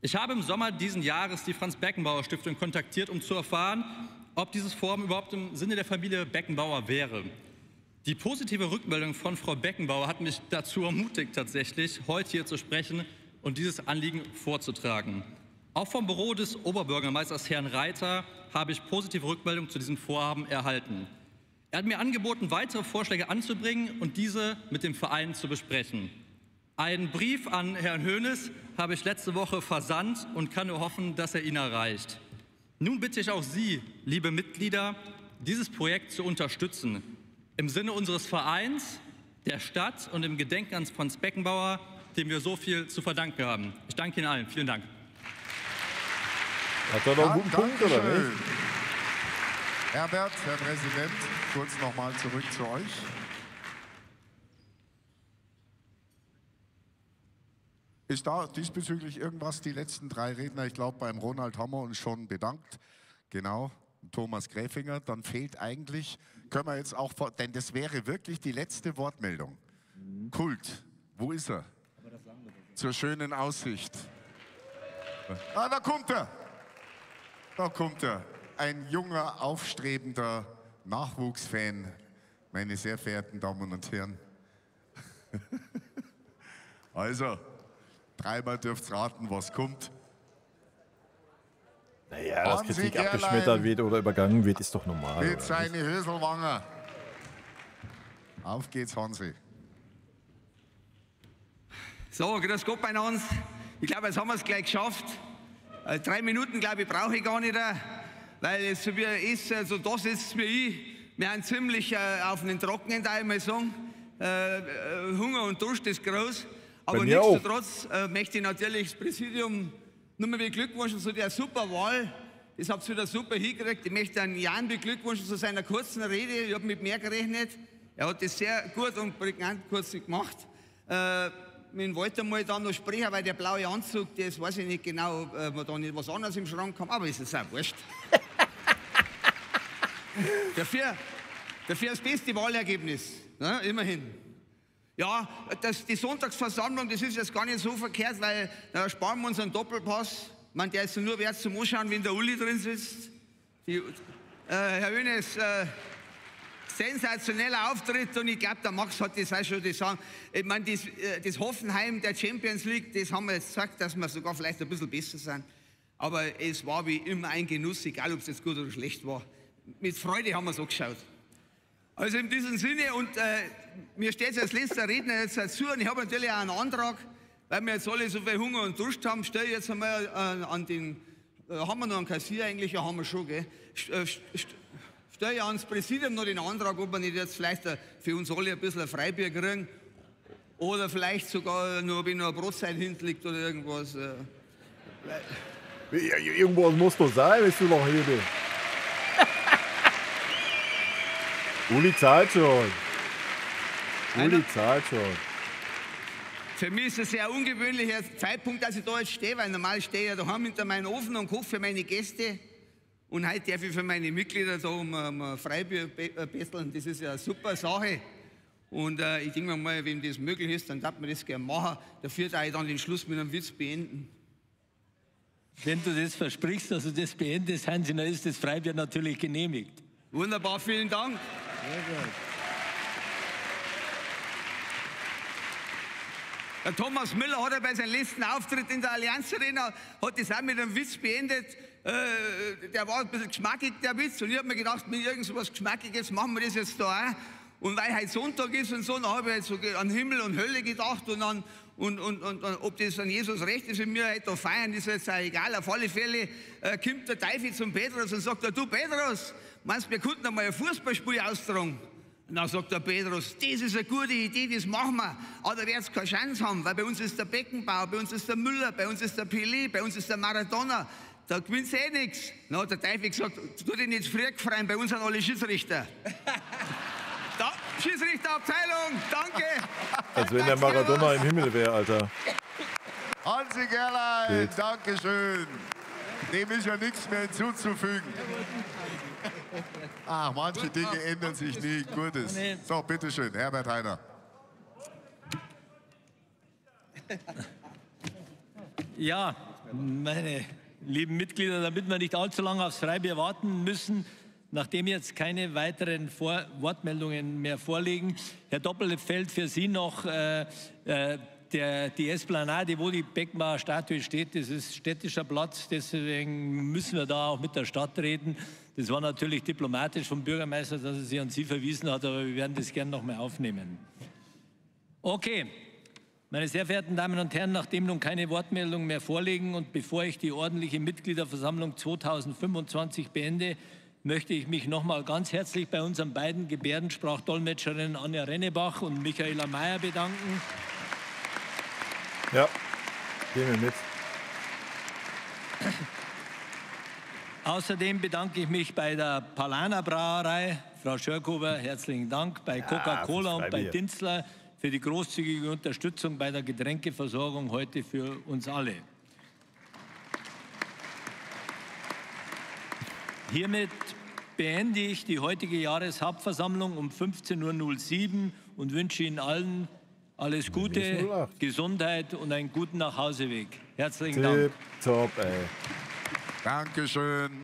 Ich habe im Sommer diesen Jahres die Franz-Beckenbauer-Stiftung kontaktiert, um zu erfahren, ob dieses Vorhaben überhaupt im Sinne der Familie Beckenbauer wäre. Die positive Rückmeldung von Frau Beckenbauer hat mich dazu ermutigt, tatsächlich heute hier zu sprechen und dieses Anliegen vorzutragen. Auch vom Büro des Oberbürgermeisters Herrn Reiter habe ich positive Rückmeldungen zu diesem Vorhaben erhalten. Er hat mir angeboten, weitere Vorschläge anzubringen und diese mit dem Verein zu besprechen. Einen Brief an Herrn Hoeneß habe ich letzte Woche versandt und kann nur hoffen, dass er ihn erreicht. Nun bitte ich auch Sie, liebe Mitglieder, dieses Projekt zu unterstützen. Im Sinne unseres Vereins, der Stadt und im Gedenken an Franz Beckenbauer, dem wir so viel zu verdanken haben. Ich danke Ihnen allen. Vielen Dank.
Hat er noch einen guten Punkt, oder nicht?
Herbert, Herr Präsident, kurz nochmal zurück zu euch. Ist da diesbezüglich irgendwas, die letzten drei Redner? Ich glaube, beim Ronald haben wir uns schon bedankt. Genau, Thomas Gräfinger. Dann fehlt eigentlich, können wir jetzt auch, denn das wäre wirklich die letzte Wortmeldung. Kult, wo ist er? Zur schönen Aussicht. Ah, da kommt er. Da kommt er. Ein junger, aufstrebender Nachwuchsfan, meine sehr verehrten Damen und Herren. Also, dreimal dürft's raten, was kommt.
Naja, dass Kritik abgeschmettert wird oder übergangen wird, ist doch normal.
Mit seine Höselwanger. Auf geht's, Hansi.
So, grüß Gott bei uns. Ich glaube, jetzt haben wir es gleich geschafft. 3 Minuten, glaube ich, brauche ich gar nicht, weil es so wie ist, also das ist wie ich. Wir sind ziemlich auf den Trockenen, da ich mal sagen. Hunger und Durst ist groß. Aber nichtsdestotrotz möchte ich natürlich das Präsidium nur mal beglückwünschen zu der super Wahl. Das habt ihr wieder super hingekriegt. Ich möchte einen Jan beglückwünschen zu seiner kurzen Rede. Ich habe mit mehr gerechnet. Er hat das sehr gut und prägnant kurz gemacht. Ich wollte mal dann noch sprechen, weil der blaue Anzug, das weiß ich nicht genau, ob wir da nicht was anderes im Schrank haben, aber ist es auch wurscht. dafür das beste Wahlergebnis, ne? Immerhin. Ja, die Sonntagsversammlung, das ist jetzt gar nicht so verkehrt, weil da sparen wir uns einen Doppelpass. Man, der ist nur wert zum Anschauen, wenn der Uli drin sitzt. Herr Hoeneß, sensationeller Auftritt und ich glaube, der Max hat das auch schon gesagt. Ich meine, das Hoffenheim der Champions League, das haben wir jetzt gesagt, dass wir sogar vielleicht ein bisschen besser sind. Aber es war wie immer ein Genuss, egal ob es jetzt gut oder schlecht war. Mit Freude haben wir so geschaut. Also in diesem Sinne, und mir steht es als letzter Redner jetzt dazu, und ich habe natürlich auch einen Antrag, weil wir jetzt alle so viel Hunger und Durst haben, stelle ich jetzt einmal an den, haben wir noch einen Kassier eigentlich? Ja, haben wir schon, gell? Stelle ich ans Präsidium noch den Antrag, ob wir nicht jetzt vielleicht für uns alle ein bisschen ein Freibier kriegen oder vielleicht sogar nur, wenn noch eine Brotzeit hinten oder irgendwas.
Irgendwas muss doch sein, weißt du noch hier. Uli zahlt schon. Uli zahlt schon.
Für mich ist es ein sehr ungewöhnlicher Zeitpunkt, dass ich da jetzt stehe, weil normal stehe ich ja daheim hinter meinem Ofen und koche für meine Gäste. Und heute darf ich für meine Mitglieder da um Freibier betteln. Das ist ja eine super Sache. Und ich denke mir mal, wenn das möglich ist, dann darf man das gerne machen. Dafür darf ich dann den Schluss mit einem Witz beenden.
Wenn du das versprichst, dass du das beendest, Hansi, dann ist das Freibier natürlich genehmigt.
Wunderbar, vielen Dank.
Sehr gut.
Der Thomas Müller hat ja bei seinem letzten Auftritt in der Allianz Arena hat das auch mit einem Witz beendet. Der war ein bisschen geschmackig, der Witz. Und ich habe mir gedacht, mit irgendwas Geschmackiges machen wir das jetzt da auch. Und weil heute Sonntag ist und so, dann habe ich jetzt so an Himmel und Hölle gedacht und an ob das an Jesus recht ist, wenn wir heute da feiern, ist jetzt auch egal. Auf alle Fälle kommt der Teufel zum Petrus und sagt, du Petrus, meinst du, wir könnten einmal ein Fußballspiel austragen? Und dann sagt der Petrus, das ist eine gute Idee, das machen wir. Aber da wird es keine Chance haben, weil bei uns ist der Beckenbauer, bei uns ist der Müller, bei uns ist der Pelé, bei uns ist der Maradona. Da gewinnt eh nichts. Dann hat der Teufel gesagt, tu dich nicht früh freuen, bei uns sind alle Schiedsrichter. Schiedsrichterabteilung, danke.
Als wenn der Maradona im Himmel wäre, Alter.
Hansi Gerlein, danke schön. Dem ist ja nichts mehr hinzuzufügen. Ach, manche Dinge ändern sich nie. Gutes. So, bitteschön, Herbert Heiner.
Ja, meine lieben Mitglieder, damit wir nicht allzu lange aufs Freibier warten müssen, nachdem jetzt keine weiteren Wortmeldungen mehr vorliegen, Herr Doppelfeld, für Sie noch die Esplanade, wo die Beckenbauer Statue steht, das ist städtischer Platz, deswegen müssen wir da auch mit der Stadt reden. Das war natürlich diplomatisch vom Bürgermeister, dass er sich an Sie verwiesen hat, aber wir werden das gerne noch mal aufnehmen. Okay, meine sehr verehrten Damen und Herren, nachdem nun keine Wortmeldungen mehr vorliegen und bevor ich die ordentliche Mitgliederversammlung 2025 beende, möchte ich mich noch mal ganz herzlich bei unseren beiden Gebärdensprachdolmetscherinnen Anja Rennebach und Michaela Mayer bedanken.
Ja, gehen wir mit.
Außerdem bedanke ich mich bei der Palana Brauerei, Frau Schörkober, herzlichen Dank, bei Coca-Cola und bei Dinzler für die großzügige Unterstützung bei der Getränkeversorgung heute für uns alle. Hiermit beende ich die heutige Jahreshauptversammlung um 15:07 Uhr und wünsche Ihnen allen alles Gute, Gesundheit und einen guten Nachhauseweg. Herzlichen Dank.
Top, ey.
Dankeschön.